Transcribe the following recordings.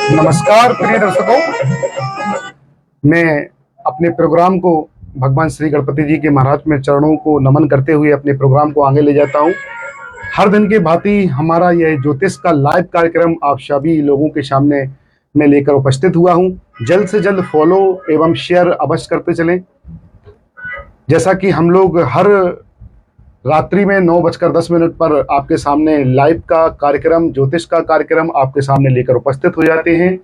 नमस्कार प्रिय दर्शकों, मैं अपने प्रोग्राम को भगवान श्री गणपति जी के महाराज में चरणों को नमन करते हुए अपने प्रोग्राम को आगे ले जाता हूं। हर दिन के भांति हमारा यह ज्योतिष का लाइव कार्यक्रम आप सभी लोगों के सामने मैं लेकर उपस्थित हुआ हूं। जल्द से जल्द फॉलो एवं शेयर अवश्य करते चलें। जैसा कि हम लोग हर रात्रि में 9:10 पर आपके सामने लाइव का कार्यक्रम, ज्योतिष का कार्यक्रम आपके सामने लेकर उपस्थित हो जाते हैं।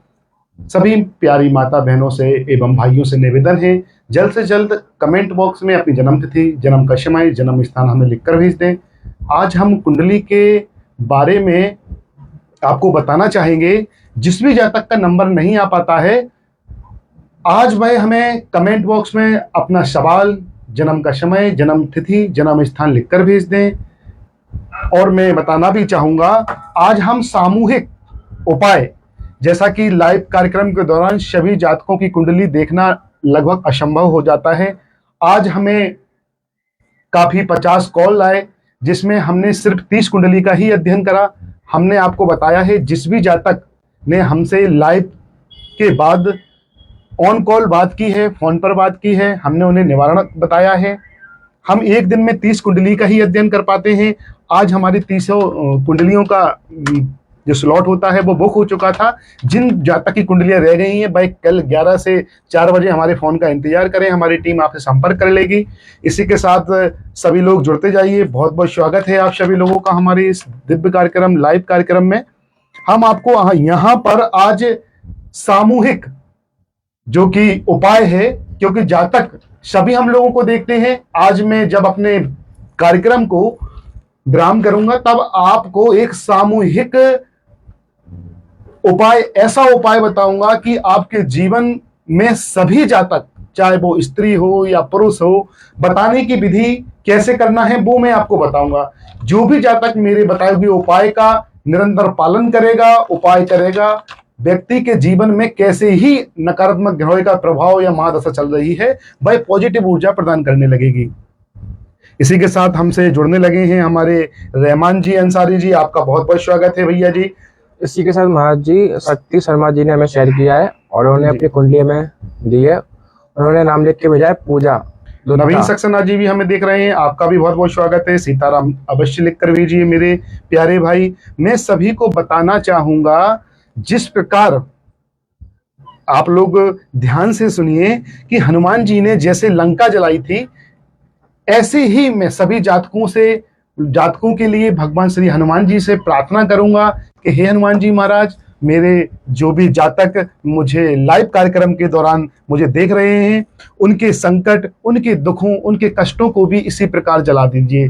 सभी प्यारी माता बहनों से एवं भाइयों से निवेदन है, जल्द से जल्द कमेंट बॉक्स में अपनी जन्म तिथि, जन्म का समय, जन्म स्थान हमें लिखकर भेज दें। आज हम कुंडली के बारे में आपको बताना चाहेंगे। जिस भी जातक का नंबर नहीं आ पाता है, आज वह हमें कमेंट बॉक्स में अपना सवाल, जन्म का समय, जन्म तिथि, जन्म स्थान लिखकर भेज दें। और मैं बताना भी चाहूँगा, आज हम सामूहिक उपाय, जैसा कि लाइव कार्यक्रम के दौरान सभी जातकों की कुंडली देखना लगभग असंभव हो जाता है। आज हमें काफ़ी 50 कॉल आए, जिसमें हमने सिर्फ 30 कुंडली का ही अध्ययन करा। हमने आपको बताया है, जिस भी जातक ने हमसे लाइव के बाद ऑन कॉल बात की है, फोन पर बात की है, हमने उन्हें निवारण बताया है। हम एक दिन में 30 कुंडली का ही अध्ययन कर पाते हैं। आज हमारी 30 कुंडलियों का जो स्लॉट होता है वो बुक हो चुका था। जिन जातक की कुंडलियां रह गई हैं, भाई कल 11 से 4 बजे हमारे फ़ोन का इंतजार करें, हमारी टीम आपसे संपर्क कर लेगी। इसी के साथ सभी लोग जुड़ते जाइए। बहुत बहुत स्वागत है आप सभी लोगों का हमारे इस दिव्य कार्यक्रम, लाइव कार्यक्रम में। हम आपको यहाँ पर आज सामूहिक जो कि उपाय है, क्योंकि जातक सभी हम लोगों को देखते हैं। आज मैं जब अपने कार्यक्रम को विराम करूंगा, तब आपको एक सामूहिक उपाय, ऐसा उपाय बताऊंगा कि आपके जीवन में सभी जातक, चाहे वो स्त्री हो या पुरुष हो, बताने की विधि कैसे करना है वो मैं आपको बताऊंगा। जो भी जातक मेरे बताए हुए उपाय का निरंतर पालन करेगा, उपाय करेगा, व्यक्ति के जीवन में कैसे ही नकारात्मक ग्रहों का प्रभाव या महादशा चल रही है, वह पॉजिटिव ऊर्जा प्रदान करने लगेगी। इसी के साथ हमसे जुड़ने लगे हैं हमारे रहमान जी अंसारी जी। आपका बहुत बहुत स्वागत है भैया जी। इसी के साथ महाराज जी शक्ति शर्मा जी ने हमें शेयर किया है और उन्होंने अपनी कुंडली में दी है। उन्होंने नाम लिख के भेजा है पूजा। नवीन सक्सेना जी भी हमें देख रहे हैं, आपका भी बहुत बहुत स्वागत है। सीताराम अवश्य लिख कर भेजिए मेरे प्यारे भाई। मैं सभी को बताना चाहूंगा, जिस प्रकार आप लोग ध्यान से सुनिए कि हनुमान जी ने जैसे लंका जलाई थी, ऐसे ही मैं सभी जातकों के लिए भगवान श्री हनुमान जी से प्रार्थना करूंगा कि हे हनुमान जी महाराज, मेरे जो भी जातक मुझे लाइव कार्यक्रम के दौरान मुझे देख रहे हैं, उनके संकट, उनके दुखों, उनके कष्टों को भी इसी प्रकार जला दीजिए।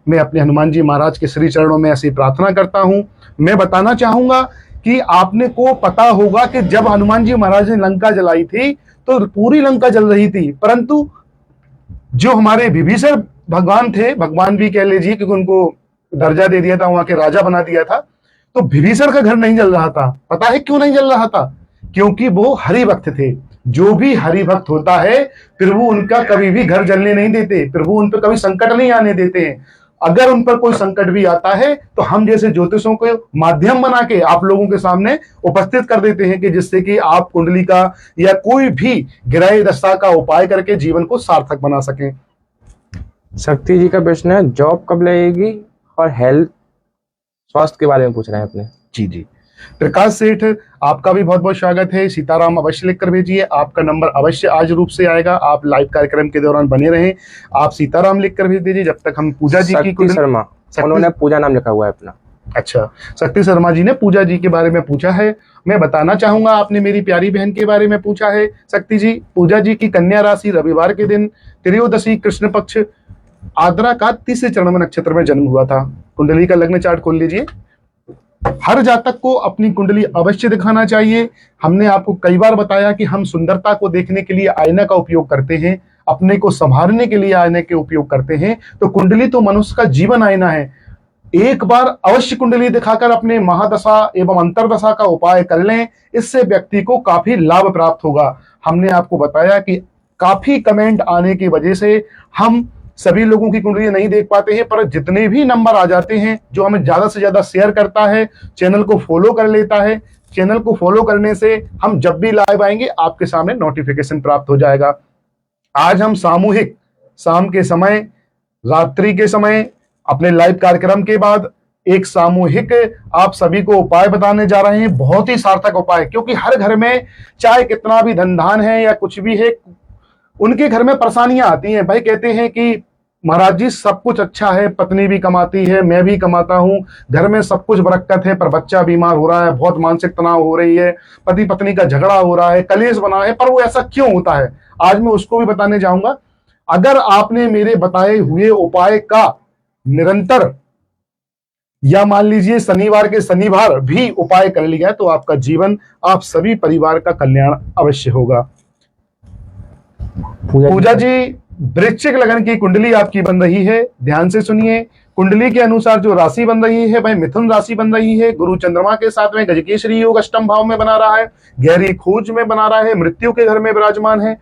मैं अपने हनुमान जी महाराज के श्री चरणों में ऐसी प्रार्थना करता हूं। मैं बताना चाहूंगा कि आपने को पता होगा कि जब हनुमान जी महाराज ने लंका जलाई थी तो पूरी लंका जल रही थी, परंतु जो हमारे विभीषण भगवान थे, भगवान भी कह लीजिए, क्योंकि उनको दर्जा दे दिया था, वहां के राजा बना दिया था, तो विभीषण का घर नहीं जल रहा था। पता है क्यों नहीं जल रहा था? क्योंकि वो हरि भक्त थे। जो भी हरि भक्त होता है, प्रभु उनका कभी भी घर जलने नहीं देते, प्रभु उन पर कभी संकट नहीं आने देते हैं। अगर उन पर कोई संकट भी आता है तो हम जैसे ज्योतिषों को माध्यम बना के आप लोगों के सामने उपस्थित कर देते हैं, कि जिससे कि आप कुंडली का या कोई भी ग्रह दशा का उपाय करके जीवन को सार्थक बना सकें। शक्ति जी का प्रश्न है, जॉब कब लगेगी और हेल्थ, स्वास्थ्य के बारे में पूछ रहे हैं अपने। जी जी, प्रकाश सेठ आपका भी बहुत बहुत स्वागत है। सीताराम अवश्य लिखकर भेजिए, आपका नंबर अवश्य आज रूप से आएगा। आप लाइव कार्यक्रम के दौरान बने रहें। आप सीताराम लिखकर भेज दीजिए। जब तक हम पूजा जी की शक्ति शर्मा, उन्होंने पूजा नाम लिखा हुआ है अपना। अच्छा, शक्ति शर्मा जी ने पूजा जी के बारे में पूछा है। मैं बताना चाहूंगा, आपने मेरी प्यारी बहन के बारे में पूछा है। शक्ति जी, पूजा जी की कन्या राशि रविवार के दिन त्रयोदशी कृष्ण पक्ष आद्रा का तीसरे चरण में नक्षत्र में जन्म हुआ था। कुंडली का लग्न चार्ट खोल लीजिए। हर जातक को अपनी कुंडली अवश्य दिखाना चाहिए। हमने आपको कई बार बताया कि हम सुंदरता को देखने के लिए आईना का उपयोग करते हैं, अपने को संभालने के लिए आईने के उपयोग करते हैं। तो कुंडली तो मनुष्य का जीवन आईना है। एक बार अवश्य कुंडली दिखाकर अपने महादशा एवं अंतरदशा का उपाय कर लें, इससे व्यक्ति को काफी लाभ प्राप्त होगा। हमने आपको बताया कि काफी कमेंट आने की वजह से हम सभी लोगों की कुंडली नहीं देख पाते हैं, पर जितने भी नंबर आ जाते हैं, जो हमें ज्यादा से ज्यादा शेयर करता है, चैनल को फॉलो कर लेता है, चैनल को फॉलो करने से हम जब भी लाइव आएंगे आपके सामने नोटिफिकेशन प्राप्त हो जाएगा। आज हम सामूहिक शाम के समय, रात्रि के समय, अपने लाइव कार्यक्रम के बाद एक सामूहिक आप सभी को उपाय बताने जा रहे हैं। बहुत ही सार्थक उपाय, क्योंकि हर घर में चाहे कितना भी धन धान है या कुछ भी है, उनके घर में परेशानियां आती हैं। भाई कहते हैं कि महाराज जी सब कुछ अच्छा है, पत्नी भी कमाती है, मैं भी कमाता हूं, घर में सब कुछ बरकत है, पर बच्चा बीमार हो रहा है, बहुत मानसिक तनाव हो रही है, पति पत्नी का झगड़ा हो रहा है, कलेश बना है, पर वो ऐसा क्यों होता है, आज मैं उसको भी बताने जाऊंगा। अगर आपने मेरे बताए हुए उपाय का निरंतर या मान लीजिए शनिवार के शनिवार भी उपाय कर लिया, तो आपका जीवन, आप सभी परिवार का कल्याण अवश्य होगा। पूजा जी, वृश्चिक लग्न की कुंडली आपकी बन रही है। ध्यान से सुनिए, कुंडली के अनुसार जो राशि बन रही है वह मिथुन राशि बन रही है। गुरु चंद्रमा के साथ में गजकेसरी योग अष्टम भाव में बना रहा है, गहरी खोज में बना रहा है, मृत्यु के घर में विराजमान है।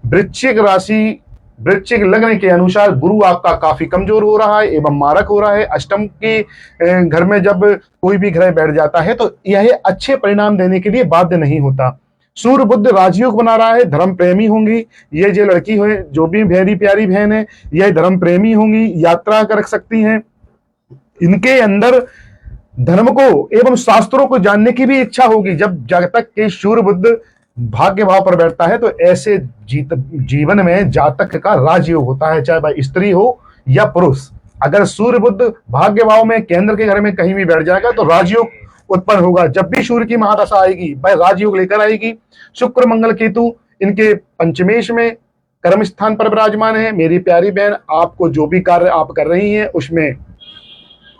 वृश्चिक राशि, वृश्चिक लग्न के अनुसार गुरु आपका काफी कमजोर हो रहा है एवं मारक हो रहा है। अष्टम के घर में जब कोई भी ग्रह बैठ जाता है तो यह अच्छे परिणाम देने के लिए बाध्य नहीं होता। सूर्य बुध राजयोग बना रहा है, धर्म प्रेमी होंगी ये जो लड़की है, जो भी मेरी प्यारी बहन है, यह धर्म प्रेमी होंगी, यात्रा कर सकती हैं। इनके अंदर धर्म को एवं शास्त्रों को जानने की भी इच्छा होगी। जब जातक के सूर्य बुध भाग्य भाव पर बैठता है तो ऐसे जीवन में जातक का राजयोग होता है, चाहे वह स्त्री हो या पुरुष। अगर सूर्य बुध भाग्य भाव में केंद्र के घर में कहीं भी बैठ जाएगा तो राजयोग उत्पन्न होगा। जब भी सूर्य की महादशा आएगी वह राजयोग लेकर आएगी। शुक्र मंगल केतु इनके पंचमेश में कर्म स्थान पर विराजमान है। मेरी प्यारी बहन, आपको जो भी कार्य आप कर रही हैं उसमें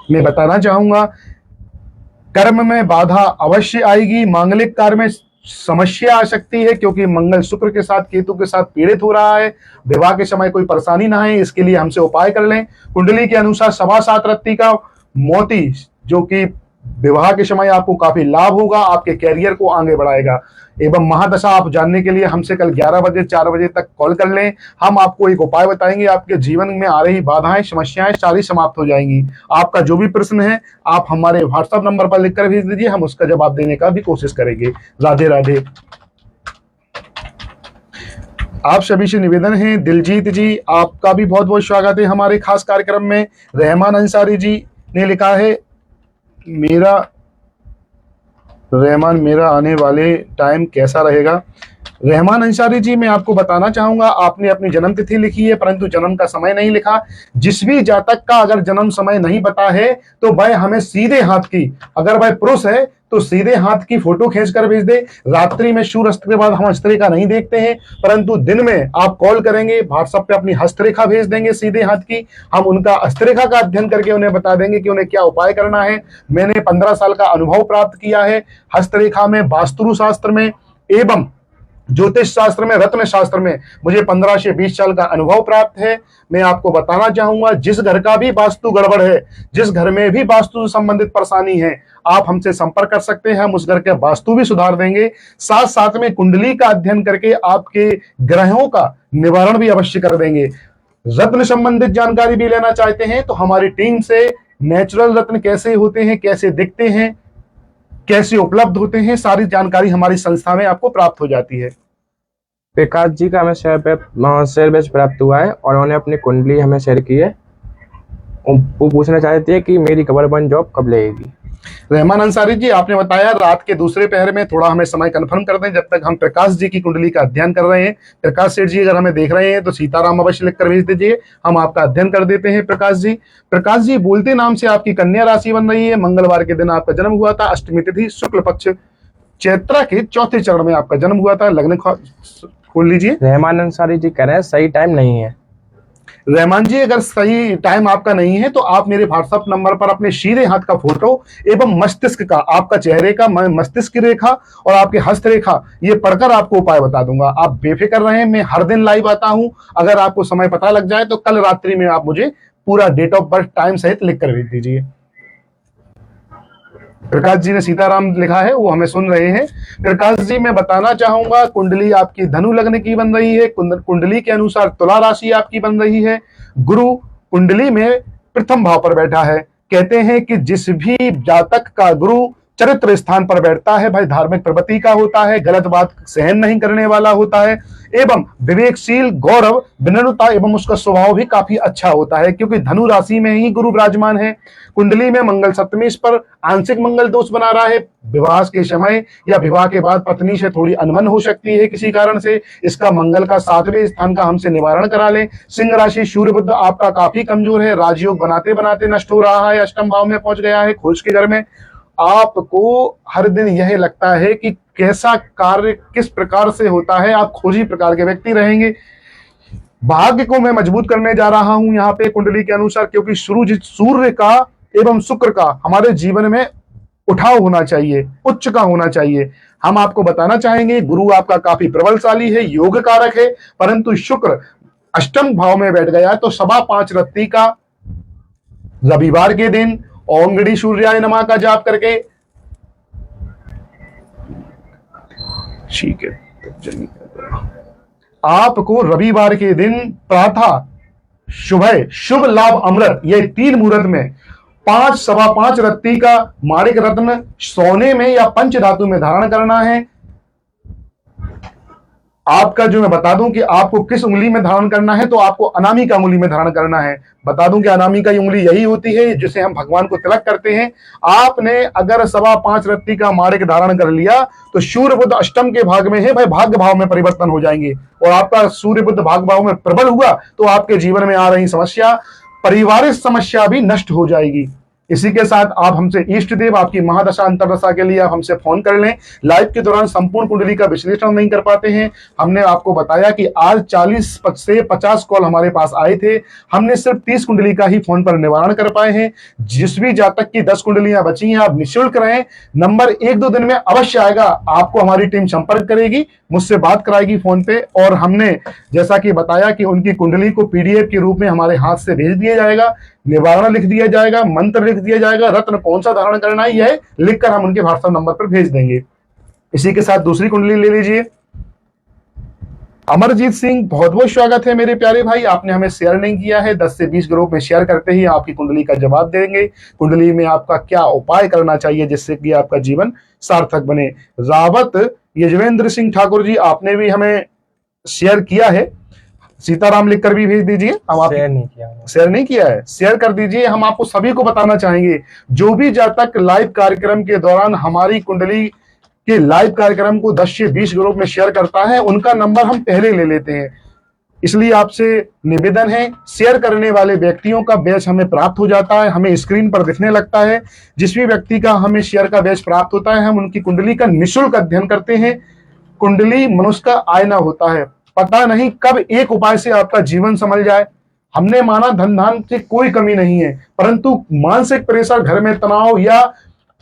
मैं बताना चाहूंगा, कर्म में बाधा अवश्य आएगी, मांगलिक कार्य में समस्या आ सकती है, क्योंकि मंगल शुक्र के साथ केतु के साथ पीड़ित हो रहा है। विवाह के समय कोई परेशानी ना है, इसके लिए हमसे उपाय कर लें। कुंडली के अनुसार 7.25 रत्ती का मोती, जो कि विवाह के समय आपको काफी लाभ होगा, आपके कैरियर को आगे बढ़ाएगा। एवं महादशा आप जानने के लिए हमसे कल 11 बजे 4 बजे तक कॉल कर लें। हम आपको एक उपाय बताएंगे, आपके जीवन में आ रही बाधाएं, समस्याएं सारी समाप्त हो जाएंगी। आपका जो भी प्रश्न है आप हमारे व्हाट्सएप नंबर पर लिखकर भेज दीजिए, हम उसका जवाब देने का भी कोशिश करेंगे। राधे राधे। आप सभी से निवेदन है, दिलजीत जी आपका भी बहुत बहुत स्वागत है हमारे खास कार्यक्रम में। रहमान अंसारी जी ने लिखा है, रहमान मेरा आने वाले टाइम कैसा रहेगा। रहमान अंसारी जी, मैं आपको बताना चाहूंगा, आपने अपनी जन्म तिथि लिखी है परंतु जन्म का समय नहीं लिखा। जिस भी जातक का अगर जन्म समय नहीं पता है तो वह हमें सीधे हाथ की, अगर वह पुरुष है तो सीधे हाथ की फोटो खींच कर भेज दे। रात्रि में सूर्य अस्त के बाद हम हस्तरेखा नहीं देखते हैं, परंतु दिन में आप कॉल करेंगे, व्हाट्सएप पे अपनी हस्तरेखा भेज देंगे सीधे हाथ की, हम उनका हस्तरेखा का अध्ययन करके उन्हें बता देंगे कि उन्हें क्या उपाय करना है। मैंने 15 साल का अनुभव प्राप्त किया है हस्तरेखा में, वास्तु शास्त्र में एवं ज्योतिष शास्त्र में, रत्न शास्त्र में मुझे 15 से 20 साल का अनुभव प्राप्त है। मैं आपको बताना चाहूंगा, जिस घर का भी वास्तु गड़बड़ है, जिस घर में भी वास्तु से संबंधित परेशानी है, आप हमसे संपर्क कर सकते हैं, हम उस घर के वास्तु भी सुधार देंगे। साथ साथ में कुंडली का अध्ययन करके आपके ग्रहों का निवारण भी अवश्य कर देंगे। रत्न संबंधित जानकारी भी लेना चाहते हैं तो हमारी टीम से नेचुरल रत्न कैसे होते हैं, कैसे दिखते हैं, कैसे उपलब्ध होते हैं, सारी जानकारी हमारी संस्था में आपको प्राप्त हो जाती है। विकास जी का हमें शेयर बेच प्राप्त हुआ है और उन्होंने अपनी कुंडली हमें शेयर की है। वो पूछना चाहते हैं कि मेरी गवर्नमेंट जॉब कब लगेगी। रहमान अंसारी जी, आपने बताया रात के दूसरे पहर में, थोड़ा हमें समय कंफर्म कर दें जब तक हम प्रकाश जी की कुंडली का अध्ययन कर रहे हैं। प्रकाश सेठ जी अगर हमें देख रहे हैं तो सीताराम अवश्य लिखकर भेज दीजिए, हम आपका अध्ययन कर देते हैं। प्रकाश जी, प्रकाश जी बोलते नाम से आपकी कन्या राशि बन रही है। मंगलवार के दिन आपका जन्म हुआ था, अष्टमी तिथि, शुक्ल पक्ष, चैत्रा के चौथे चरण में आपका जन्म हुआ था। लग्न खोल लीजिए। रहमान अंसारी जी कह रहे हैं सही टाइम नहीं है। रहमान जी, अगर सही टाइम आपका नहीं है तो आप मेरे व्हाट्सएप नंबर पर अपने सीधे हाथ का फोटो एवं मस्तिष्क का, आपका चेहरे का मस्तिष्क की रेखा और आपके हस्त रेखा, ये पढ़कर आपको उपाय बता दूंगा। आप बेफिक्र रहें, मैं हर दिन लाइव आता हूं। अगर आपको समय पता लग जाए तो कल रात्रि में आप मुझे पूरा डेट ऑफ बर्थ टाइम सहित लिख कर भेज दीजिए। प्रकाश जी ने सीताराम लिखा है, वो हमें सुन रहे हैं। प्रकाश जी, मैं बताना चाहूंगा, कुंडली आपकी धनु लग्न की बन रही है। कुंडली के अनुसार तुला राशि आपकी बन रही है। गुरु कुंडली में प्रथम भाव पर बैठा है। कहते हैं कि जिस भी जातक का गुरु चरित्र स्थान पर बैठता है भाई, धार्मिक प्रवृत्ति का होता है, गलत बात सहन नहीं करने वाला होता है, एवं विवेकशील, गौरव, विनम्रता एवं उसका स्वभाव भी काफी अच्छा होता है, क्योंकि धनु राशि में ही गुरु विराजमान है। कुंडली में मंगल सप्तमी इस पर आंशिक मंगल दोष बना रहा है। विवाह के समय या विवाह के बाद पत्नी से थोड़ी अनबन हो सकती है किसी कारण से। इसका मंगल का 7वें स्थान का हमसे निवारण करा लें। सिंह राशि सूर्य बुध आपका काफी कमजोर है, राजयोग बनाते बनाते नष्ट हो रहा है, अष्टम भाव में पहुंच गया है, खोज के घर में। आपको हर दिन यह लगता है कि कैसा कार्य किस प्रकार से होता है, आप खोजी प्रकार के व्यक्ति रहेंगे। भाग्य को मैं मजबूत करने जा रहा हूं यहाँ पे कुंडली के अनुसार, क्योंकि सूर्य का एवं शुक्र का हमारे जीवन में उठाव होना चाहिए, उच्च का होना चाहिए। हम आपको बताना चाहेंगे, गुरु आपका काफी प्रबलशाली है, योग कारक है, परंतु शुक्र अष्टम भाव में बैठ गया। तो 5:15 रत्ती का रविवार के दिन ओम गणी सूर्याय नमः का जाप करके, ठीक है, आपको रविवार के दिन प्रातः सुबह शुभ लाभ अमृत, ये 3 मुहूर्त में 5 सवा 5 रत्ती का माणिक रत्न सोने में या पंच धातु में धारण करना है। आपका जो मैं बता दूं कि आपको किस उंगली में धारण करना है, तो आपको अनामिका उंगली में धारण करना है। बता दूं कि अनामिका उंगली यही होती है जिसे हम भगवान को तिलक करते हैं। आपने अगर 5:15 रत्ती का माणिक धारण कर लिया तो सूर्य बुध अष्टम के भाग में है भाई, भाग्य भाव में परिवर्तन हो जाएंगे, और आपका सूर्य बुध भाग्य भाव में प्रबल हुआ तो आपके जीवन में आ रही समस्या, पारिवारिक समस्या भी नष्ट हो जाएगी। इसी के साथ आप हमसे इष्ट देव, आपकी महादशा अंतरदशा के लिए आप हमसे फोन कर लें। लाइव के दौरान संपूर्ण कुंडली का विश्लेषण नहीं कर पाते हैं। हमने आपको बताया कि आज 40 से 50 कॉल हमारे पास आए थे, हमने सिर्फ 30 कुंडली का ही फोन पर निवारण कर पाए हैं। जिस भी जातक की 10 कुंडलियां बची हैं, आप निःशुल्क रहें। नंबर 1-2 दिन में अवश्य आएगा, आपको हमारी टीम संपर्क करेगी, मुझसे बात कराएगी फोन पे, और हमने जैसा कि बताया कि उनकी कुंडली को पीडीएफ के रूप में हमारे हाथ से भेज दिया जाएगा, निवारण लिख दिया जाएगा, मंत्र लिख दिया जाएगा, रत्न कौन सा धारण करना है यह लिखकर हम उनके व्हाट्सएप नंबर पर भेज देंगे। इसी के साथ दूसरी कुंडली ले लीजिए। अमरजीत सिंह, बहुत बहुत स्वागत है मेरे प्यारे भाई, आपने हमें शेयर नहीं किया है। 10 से 20 ग्रुप में शेयर करते ही आपकी कुंडली का जवाब देंगे। कुंडली में आपका क्या उपाय करना चाहिए जिससे कि आपका जीवन सार्थक बने। रावत यजवेंद्र सिंह ठाकुर जी, आपने भी हमें शेयर किया है, सीताराम लिखकर भी भेज दीजिए। हम आप शेयर नहीं किया है, शेयर कर दीजिए। हम आपको सभी को बताना चाहेंगे, जो भी जातक लाइव कार्यक्रम के दौरान हमारी कुंडली के लाइव कार्यक्रम को 10 से 20 ग्रुप में शेयर करता है, उनका नंबर हम पहले ले लेते हैं। इसलिए आपसे निवेदन है, शेयर करने वाले व्यक्तियों का बैच हमें प्राप्त हो जाता है, हमें स्क्रीन पर दिखने लगता है। जिस भी व्यक्ति का हमें शेयर का बैच प्राप्त होता है, हम उनकी कुंडली का निःशुल्क अध्ययन करते हैं। कुंडली मनुष्य का आईना होता है, पता नहीं कब एक उपाय से आपका जीवन संभल जाए। हमने माना धन धान की कोई कमी नहीं है, परंतु मानसिक प्रेशर, घर में तनाव या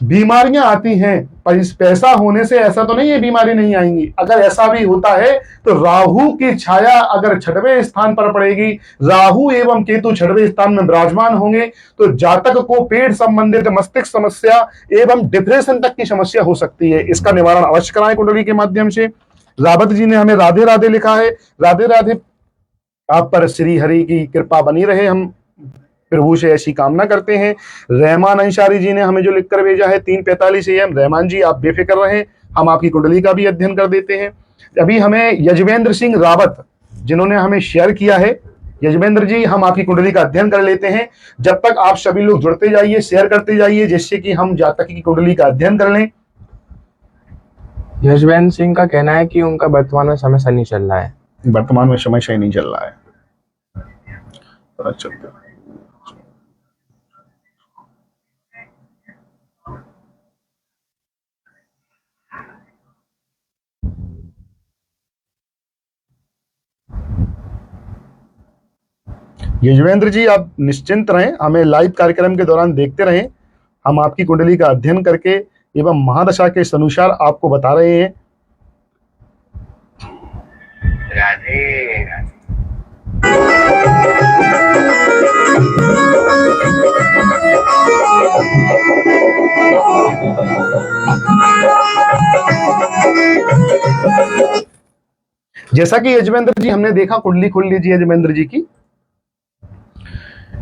बीमारियां आती हैं। पैसा होने से ऐसा तो नहीं है बीमारी नहीं आएंगी। अगर ऐसा भी होता है तो राहु की छाया अगर 6वें स्थान पर पड़ेगी, राहु एवं केतु 6वें स्थान में विराजमान होंगे, तो जातक को पेट संबंधित मस्तिष्क समस्या एवं डिप्रेशन तक की समस्या हो सकती है। इसका निवारण अवश्य कराएं कुंडली के माध्यम से। रावत जी ने हमें राधे राधे लिखा है, राधे राधे, आप पर श्री हरि की कृपा बनी रहे, हम प्रभु से ऐसी कामना करते हैं। रहमान अंसारी जी ने हमें जो लिखकर भेजा है 3:45 AM, रहमान जी आप बेफिक्र रहें, हम आपकी कुंडली का भी अध्ययन कर देते हैं। अभी हमें यजवेंद्र सिंह रावत जिन्होंने हमें शेयर किया है, यजमेंद्र जी, हम आपकी कुंडली का अध्ययन कर लेते हैं। जब तक आप सभी लोग जुड़ते जाइए, शेयर करते जाइए, जिससे कि हम जातक की कुंडली का अध्ययन कर लें। यशवंत सिंह का कहना है कि उनका वर्तमान में समय सही नहीं चल रहा है। वर्तमान में समय सही नहीं चल रहा है। अच्छा, यजवेंद्र जी, आप निश्चिंत रहें, हमें लाइव कार्यक्रम के दौरान देखते रहें। हम आपकी कुंडली का अध्ययन करके एवं महादशा के अनुसार आपको बता रहे हैं। राधे राधे। जैसा कि यजवेंद्र जी हमने देखा, कुंडली खोल लीजिए यजवेंद्र जी की।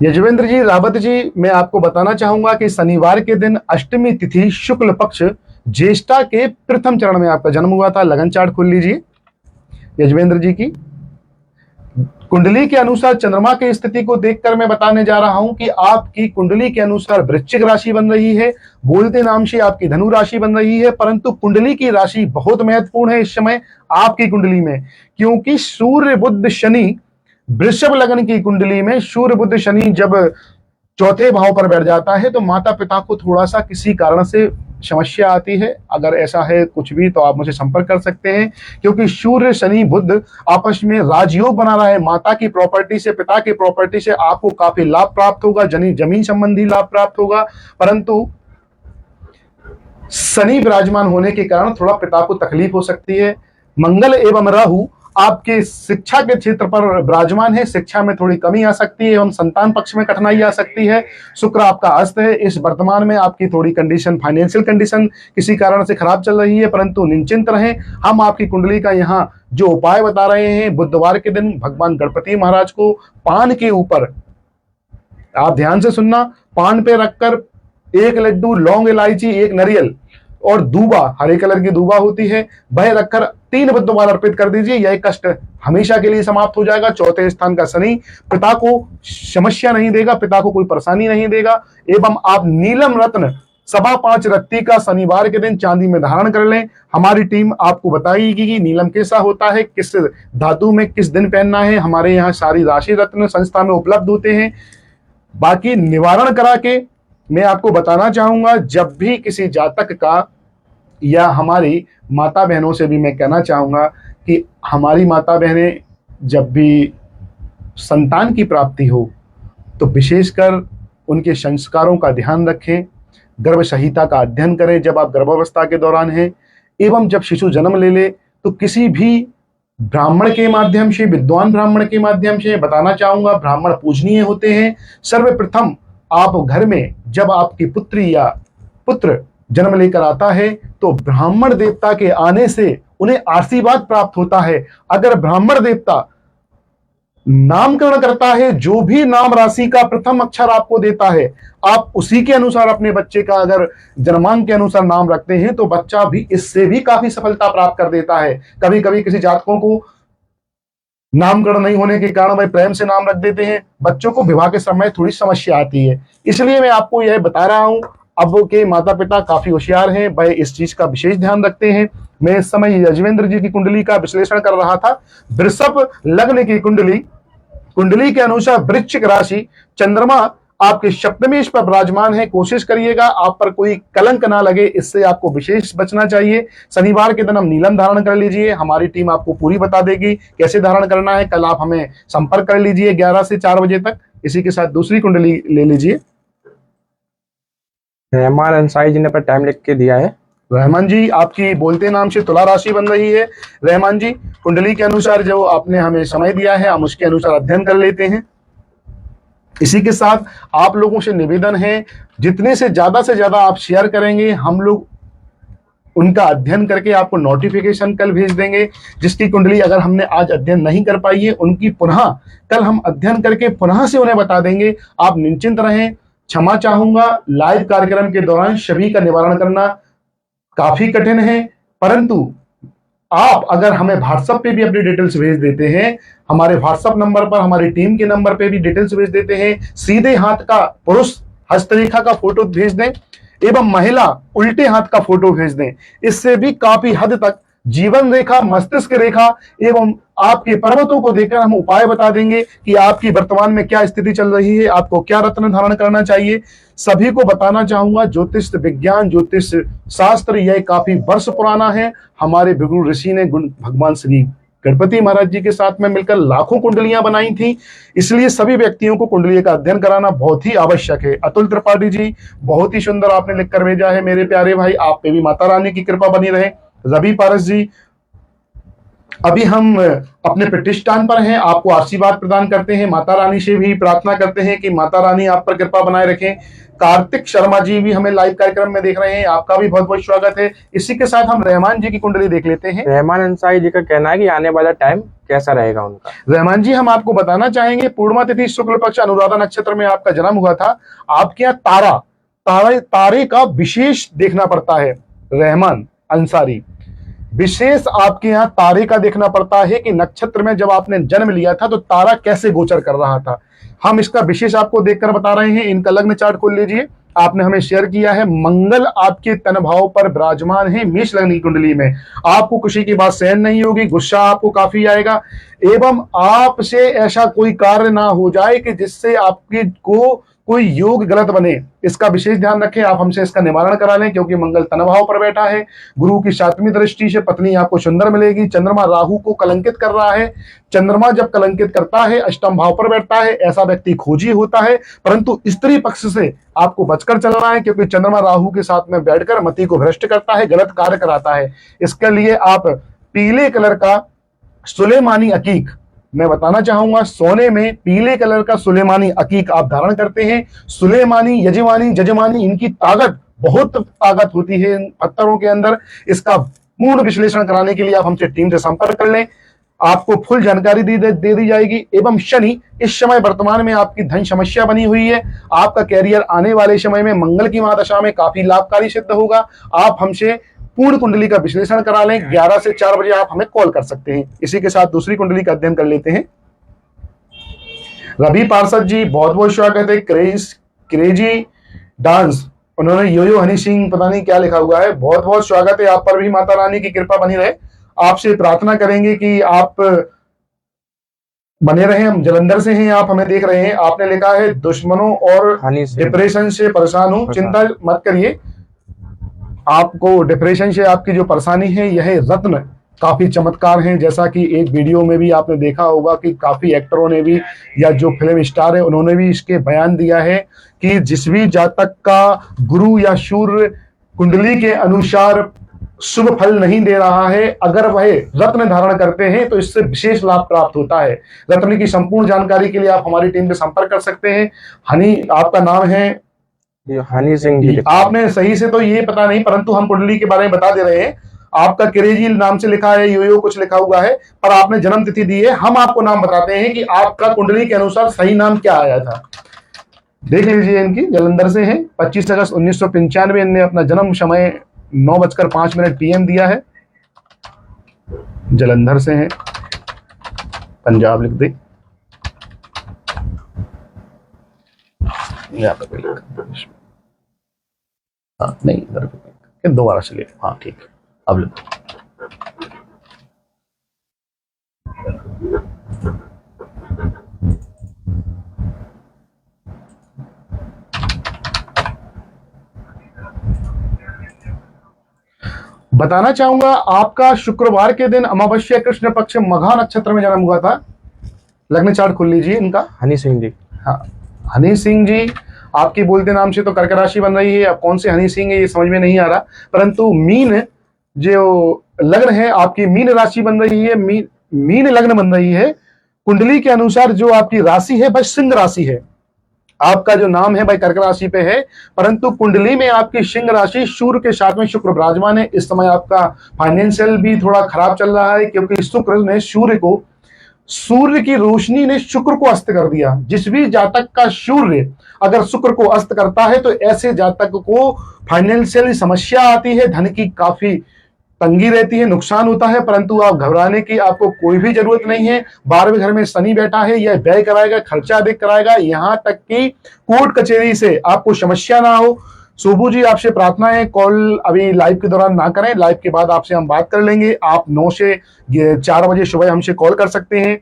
यजवेंद्र जी, रावत जी, मैं आपको बताना चाहूंगा कि शनिवार के दिन अष्टमी तिथि शुक्ल पक्ष ज्येष्ठा के प्रथम चरण में आपका जन्म हुआ था। लगन चार्ट खोल लीजिए यजवेंद्र जी की। कुंडली के अनुसार चंद्रमा की स्थिति को देखकर मैं बताने जा रहा हूं कि आपकी कुंडली के अनुसार वृश्चिक राशि बन रही है, बोलते नाम से आपकी धनु राशि बन रही है, परंतु कुंडली की राशि बहुत महत्वपूर्ण है इस समय आपकी कुंडली में, क्योंकि सूर्य बुध शनि वृषभ लग्न की कुंडली में सूर्य बुध शनि जब चौथे भाव पर बैठ जाता है तो माता पिता को थोड़ा सा किसी कारण से समस्या आती है। अगर ऐसा है कुछ भी तो आप मुझे संपर्क कर सकते हैं, क्योंकि सूर्य शनि बुध आपस में राजयोग बना रहा है। माता की प्रॉपर्टी से, पिता की प्रॉपर्टी से आपको काफी लाभ प्राप्त होगा, जमीन संबंधी लाभ प्राप्त होगा, परंतु शनि विराजमान होने के कारण थोड़ा पिता को तकलीफ हो सकती है। मंगल एवं राहु आपके शिक्षा के क्षेत्र पर विराजमान है, शिक्षा में थोड़ी कमी आ सकती है एवं संतान पक्ष में कठिनाई आ सकती है। शुक्र आपका अस्त है, इस वर्तमान में आपकी थोड़ी कंडीशन, फाइनेंशियल कंडीशन किसी कारण से खराब चल रही है, परंतु निश्चिंत रहें। हम आपकी कुंडली का यहाँ जो उपाय बता रहे हैं, बुधवार के दिन भगवान गणपति महाराज को पान के ऊपर, आप ध्यान से सुनना, पान पे रखकर एक लड्डू, लौंग, इलायची, एक नारियल और दूबा, हरे कलर की दूबा होती है, वह रखकर 3 बुधवार अर्पित कर दीजिए। यह कष्ट हमेशा के लिए समाप्त हो जाएगा। चौथे स्थान का शनि पिता को समस्या नहीं देगा, पिता को कोई परेशानी नहीं देगा। एवं आप नीलम रत्न 5.25 रत्ती का शनिवार के दिन चांदी में धारण कर लें। हमारी टीम आपको बताएगी कि नीलम कैसा होता है, किस धातु में किस दिन पहनना है। हमारे यहाँ सारी राशि रत्न संस्था में उपलब्ध होते हैं। बाकी निवारण करा के मैं आपको बताना चाहूंगा, जब भी किसी जातक का, या हमारी माता बहनों से भी मैं कहना चाहूंगा कि हमारी माता बहनें जब भी संतान की प्राप्ति हो तो विशेषकर उनके संस्कारों का ध्यान रखें, गर्भ संहिता का अध्ययन करें जब आप गर्भावस्था के दौरान हैं, एवं जब शिशु जन्म ले ले तो किसी भी ब्राह्मण के माध्यम से, विद्वान ब्राह्मण के माध्यम से बताना चाहूंगा, ब्राह्मण पूजनीय होते हैं। सर्वप्रथम आप घर में जब आपकी पुत्री या पुत्र जन्म लेकर आता है तो ब्राह्मण देवता के आने से उन्हें आशीर्वाद प्राप्त होता है। अगर ब्राह्मण देवता नामकरण करता है, जो भी नाम राशि का प्रथम अक्षर आपको देता है, आप उसी के अनुसार अपने बच्चे का अगर जन्मांक के अनुसार नाम रखते हैं तो बच्चा भी इससे भी काफी सफलता प्राप्त कर देता है। कभी कभी किसी जातकों को नामकरण नहीं होने के कारण भाई प्रेम से नाम रख देते हैं, बच्चों को विवाह के समय थोड़ी समस्या आती है। इसलिए मैं आपको यह बता रहा हूं, अब के माता पिता काफी होशियार हैं, वह इस चीज का विशेष ध्यान रखते हैं। मैं इस समय यजवेंद्र जी की कुंडली का विश्लेषण कर रहा था। वृषभ लग्न की कुंडली के अनुसार वृश्चिक राशि, चंद्रमा आपके सप्तमेश पर विराजमान है। कोशिश करिएगा आप पर कोई कलंक ना लगे, इससे आपको विशेष बचना चाहिए। शनिवार के दिन हम नीलम धारण कर लीजिए, हमारी टीम आपको पूरी बता देगी कैसे धारण करना है। कल आप हमें संपर्क कर लीजिए 11 से 4 बजे तक। इसी के साथ दूसरी कुंडली ले लीजिए। रहमान अंसारी जी ने पर टाइम लिख के दिया है। रहमान जी, आपकी बोलते नाम से तुला राशि बन रही है। रहमान जी, कुंडली के अनुसार जो आपने हमें समय दिया है हम उसके अनुसार अध्ययन कर लेते हैं। इसी के साथ आप लोगों से निवेदन है, जितने से ज्यादा आप शेयर करेंगे, हम लोग उनका अध्ययन करके आपको नोटिफिकेशन कल भेज देंगे। जिसकी कुंडली अगर हमने आज अध्ययन नहीं कर पाई है, उनकी पुनः कल हम अध्ययन करके पुनः से उन्हें बता देंगे। आप निश्चिंत रहें। क्षमा चाहूंगा, लाइव कार्यक्रम के दौरान सभी का निवारण करना काफी कठिन है, परंतु आप अगर हमें व्हाट्सएप पे भी अपनी डिटेल्स भेज देते हैं, हमारे व्हाट्सएप नंबर पर, हमारी टीम के नंबर पे भी डिटेल्स भेज देते हैं, सीधे हाथ का पुरुष हस्तरेखा का फोटो भेज दें एवं महिला उल्टे हाथ का फोटो भेज दें, इससे भी काफी हद तक जीवन रेखा, मस्तिष्क रेखा एवं आपके पर्वतों को देखकर हम उपाय बता देंगे कि आपकी वर्तमान में क्या स्थिति चल रही है, आपको क्या रत्न धारण करना चाहिए। सभी को बताना चाहूंगा, ज्योतिष विज्ञान, ज्योतिष शास्त्र यह काफी वर्ष पुराना है। हमारे भृगु ऋषि ने भगवान श्री गणपति महाराज जी के साथ में मिलकर लाखों कुंडलियां बनाई थी, इसलिए सभी व्यक्तियों को कुंडली का अध्ययन कराना बहुत ही आवश्यक है। अतुल त्रिपाठी जी, बहुत ही सुंदर आपने लिखकर भेजा है मेरे प्यारे भाई, आप पे भी माता रानी की कृपा बनी रहे। रवि पारस जी, अभी हम अपने प्रतिष्ठान पर हैं, आपको आशीर्वाद प्रदान करते हैं, माता रानी से भी प्रार्थना करते हैं कि माता रानी आप पर कृपा बनाए रखें। कार्तिक शर्मा जी भी हमें लाइव कार्यक्रम में देख रहे हैं, आपका भी बहुत बहुत स्वागत है। इसी के साथ हम रहमान जी की कुंडली देख लेते हैं। रहमान अंसारी जी का कहना है कि आने वाला टाइम कैसा रहेगा उनका। रहमान जी, हम आपको बताना चाहेंगे, पूर्णिमा तिथि शुक्ल पक्ष अनुराधा नक्षत्र में आपका जन्म हुआ था। आपके यहाँ तारे का विशेष देखना पड़ता है। रहमान अंसारी, विशेष आपके यहाँ तारे का देखना पड़ता है कि नक्षत्र में जब आपने जन्म लिया था तो तारा कैसे गोचर कर रहा था। हम इसका विशेष आपको देखकर बता रहे हैं। इनका लग्न चार्ट खोल लीजिए, आपने हमें शेयर किया है। मंगल आपके तन भाव पर विराजमान है मेष लग्न की कुंडली में। आपको खुशी की बात सहन नहीं होगी, गुस्सा आपको काफी आएगा एवं आपसे ऐसा कोई कार्य ना हो जाए कि जिससे आपकी को कोई योग गलत बने, इसका विशेष ध्यान रखें। आप हमसे इसका निवारण करा लें, क्योंकि मंगल तन भाव पर बैठा है। गुरु की 7वीं दृष्टि से पत्नी आपको सुंदर मिलेगी। चंद्रमा राहु को कलंकित कर रहा है। चंद्रमा जब कलंकित करता है, अष्टम भाव पर बैठता है, ऐसा व्यक्ति खोजी होता है, परंतु स्त्री पक्ष से आपको बचकर चलना है, क्योंकि चंद्रमा राहु के साथ में बैठकर मति को भ्रष्ट करता है, गलत कार्य कराता है। इसके लिए आप पीले कलर का सुलेमानी अकीक, मैं बताना चाहूंगा, सोने में पीले कलर का सुलेमानी अकीक आप धारण करते हैं। सुलेमानी, यजमानी, जजमानी, इनकी बहुत ताकत होती है इन पत्थरों के अंदर। इसका पूर्ण विश्लेषण कराने के लिए आप हमसे टीम से संपर्क कर लें, आपको फुल जानकारी दे दी जाएगी। एवं शनि इस समय वर्तमान में आपकी धन समस्या बनी हुई है। आपका कैरियर आने वाले समय में मंगल की महादशा में काफी लाभकारी सिद्ध होगा। आप हमसे पूर्ण कुंडली का विश्लेषण करा लें। 11 से 4 बजे आप हमें कॉल कर सकते हैं। इसी के साथ दूसरी कुंडली का अध्ययन कर लेते हैं। रवि पार्षद जी, बहुत बहुत स्वागत है। क्रेजी डांस, उन्होंने यो हनी सिंह पता नहीं क्या लिखा हुआ है, बहुत बहुत स्वागत है। आप पर भी माता रानी की कृपा बनी रहे। आपसे प्रार्थना करेंगे कि आप बने रहे। हम जलंधर से हैं, आप हमें देख रहे हैं। आपने लिखा है दुश्मनों और डिप्रेशन से परेशान हूं, चिंता मत करिए। आपको डिप्रेशन से आपकी जो परेशानी है, यह रत्न काफी चमत्कार हैं। जैसा कि एक वीडियो में भी आपने देखा होगा कि काफी एक्टरों ने भी, या जो फिल्म स्टार है, उन्होंने भी इसके बयान दिया है कि जिस भी जातक का गुरु या सूर्य कुंडली के अनुसार शुभ फल नहीं दे रहा है, अगर वह रत्न धारण करते हैं तो इससे विशेष लाभ प्राप्त होता है। रत्न की संपूर्ण जानकारी के लिए आप हमारी टीम से संपर्क कर सकते हैं। हनी, आपका नाम है हनी सिंह जी। आपने सही से तो ये पता नहीं, परंतु हम कुंडली के बारे में बता दे रहे हैं। आपका क्रेजी नाम से लिखा है, यो कुछ लिखा हुआ है, पर आपने जन्म तिथि दी है। हम आपको नाम बताते हैं कि आपका कुंडली के अनुसार सही नाम क्या आया था। देख लीजिए, इनकी जलंधर से है। 25 अगस्त 1995 इनने अपना जन्म समय 9:05 PM दिया है। जलंधर से है, पंजाब लिख दे। हाँ नहीं, इधर दोबारा से ले। हाँ ठीक, अब लिखो। बताना चाहूंगा, आपका शुक्रवार के दिन अमावस्या कृष्ण पक्ष मघा नक्षत्र में जन्म हुआ था। लग्न चार्ट खोल लीजिए इनका। हनी सिंह जी। हाँ, हनी सिंह जी, आपकी बोलते नाम से तो कर्क राशि बन रही है। अब कौन से हनी सिंह है ये समझ में नहीं आ रहा, परंतु मीन जो लग्न है आपकी मीन राशि बन रही है, मीन लग्न बन रही है। कुंडली के अनुसार जो आपकी राशि है वह सिंह राशि है। आपका जो नाम है भाई कर्क राशि पे है, परंतु कुंडली में आपकी सिंह राशि सूर्य के साथ में शुक्र विराजमान है। इस समय आपका फाइनेंशियल भी थोड़ा खराब चल रहा है, क्योंकि शुक्र ने सूर्य की रोशनी ने शुक्र को अस्त कर दिया। जिस भी जातक का सूर्य अगर शुक्र को अस्त करता है तो ऐसे जातक को फाइनेंशियल समस्या आती है, धन की काफी तंगी रहती है, नुकसान होता है, परंतु आप घबराने की आपको कोई भी जरूरत नहीं है। 12वें घर में शनि बैठा है, यह व्यय कराएगा, खर्चा अधिक कराएगा, यहां तक कि कोर्ट कचहरी से आपको समस्या ना हो। सुबू जी, आपसे प्रार्थना है कॉल अभी लाइव के दौरान ना करें, लाइव के बाद आपसे हम बात कर लेंगे। आप 9 से 4 बजे सुबह हमसे कॉल कर सकते हैं।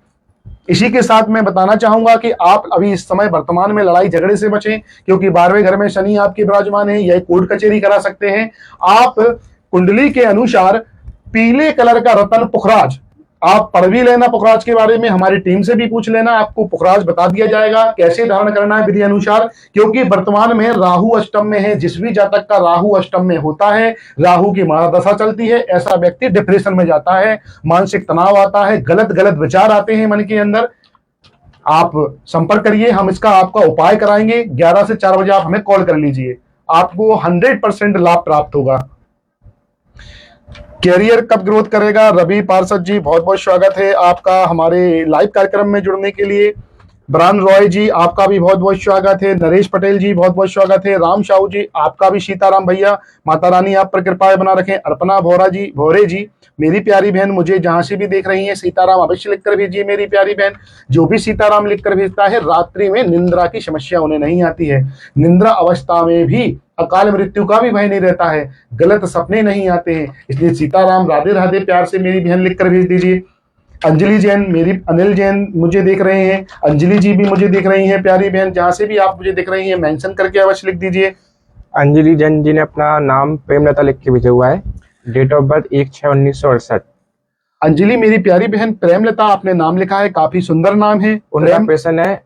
इसी के साथ मैं बताना चाहूंगा कि आप अभी इस समय वर्तमान में लड़ाई झगड़े से बचें, क्योंकि 12वें घर में शनि आपके विराजमान है, यह कोर्ट कचहरी करा सकते हैं। आप कुंडली के अनुसार पीले कलर का रतन पुखराज आप पढ़ भी लेना, पुखराज के बारे में हमारी टीम से भी पूछ लेना, आपको पुखराज बता दिया जाएगा कैसे धारण करना है विधि अनुसार। क्योंकि वर्तमान में राहु अष्टम में है, जिस भी जातक का राहु अष्टम में होता है, राहु की महादशा चलती है, ऐसा व्यक्ति डिप्रेशन में जाता है, मानसिक तनाव आता है, गलत गलत विचार आते हैं मन के अंदर। आप संपर्क करिए, हम इसका आपका उपाय कराएंगे। 11 से 4 बजे आप हमें कॉल कर लीजिए, आपको 100% लाभ प्राप्त होगा। कैरियर कब ग्रोथ करेगा? रवि पार्षद जी, बहुत बहुत स्वागत है आपका हमारे लाइव कार्यक्रम में जुड़ने के लिए। ब्रान रॉय जी, आपका भी बहुत बहुत स्वागत है। नरेश पटेल जी, बहुत बहुत स्वागत है। राम साहू जी, आपका भी सीताराम भैया, माता रानी आप पर कृपा बना रखें। अर्पणा भोरे जी, मेरी प्यारी बहन, मुझे जहां से भी देख रही हैं सीताराम अवश्य लिखकर भेजिए मेरी प्यारी बहन। जो भी सीताराम लिखकर भेजता है, रात्रि में निंद्रा की समस्या उन्हें नहीं आती है, निंद्रा अवस्था में भी अकाल मृत्यु का भी भय नहीं रहता है, गलत सपने नहीं आते हैं। इसलिए सीताराम राधे राधे प्यार से मेरी बहन लिखकर भेज दीजिए। अंजलि जैन, मेरी अनिल जैन मुझे देख रहे हैं, अंजलि जी भी मुझे देख रही हैं प्यारी बहन, जहां से भी आप मुझे देख रही हैं मेंशन करके अवश्य लिख दीजिए। अंजलि जैन जी ने अपना नाम प्रेमलता लिख के भेजा हुआ है, डेट ऑफ बर्थ 1/6/1968। अंजलि मेरी प्यारी बहन, प्रेमलता आपने नाम लिखा है, काफी सुंदर नाम है। उनका क्वेश्चन है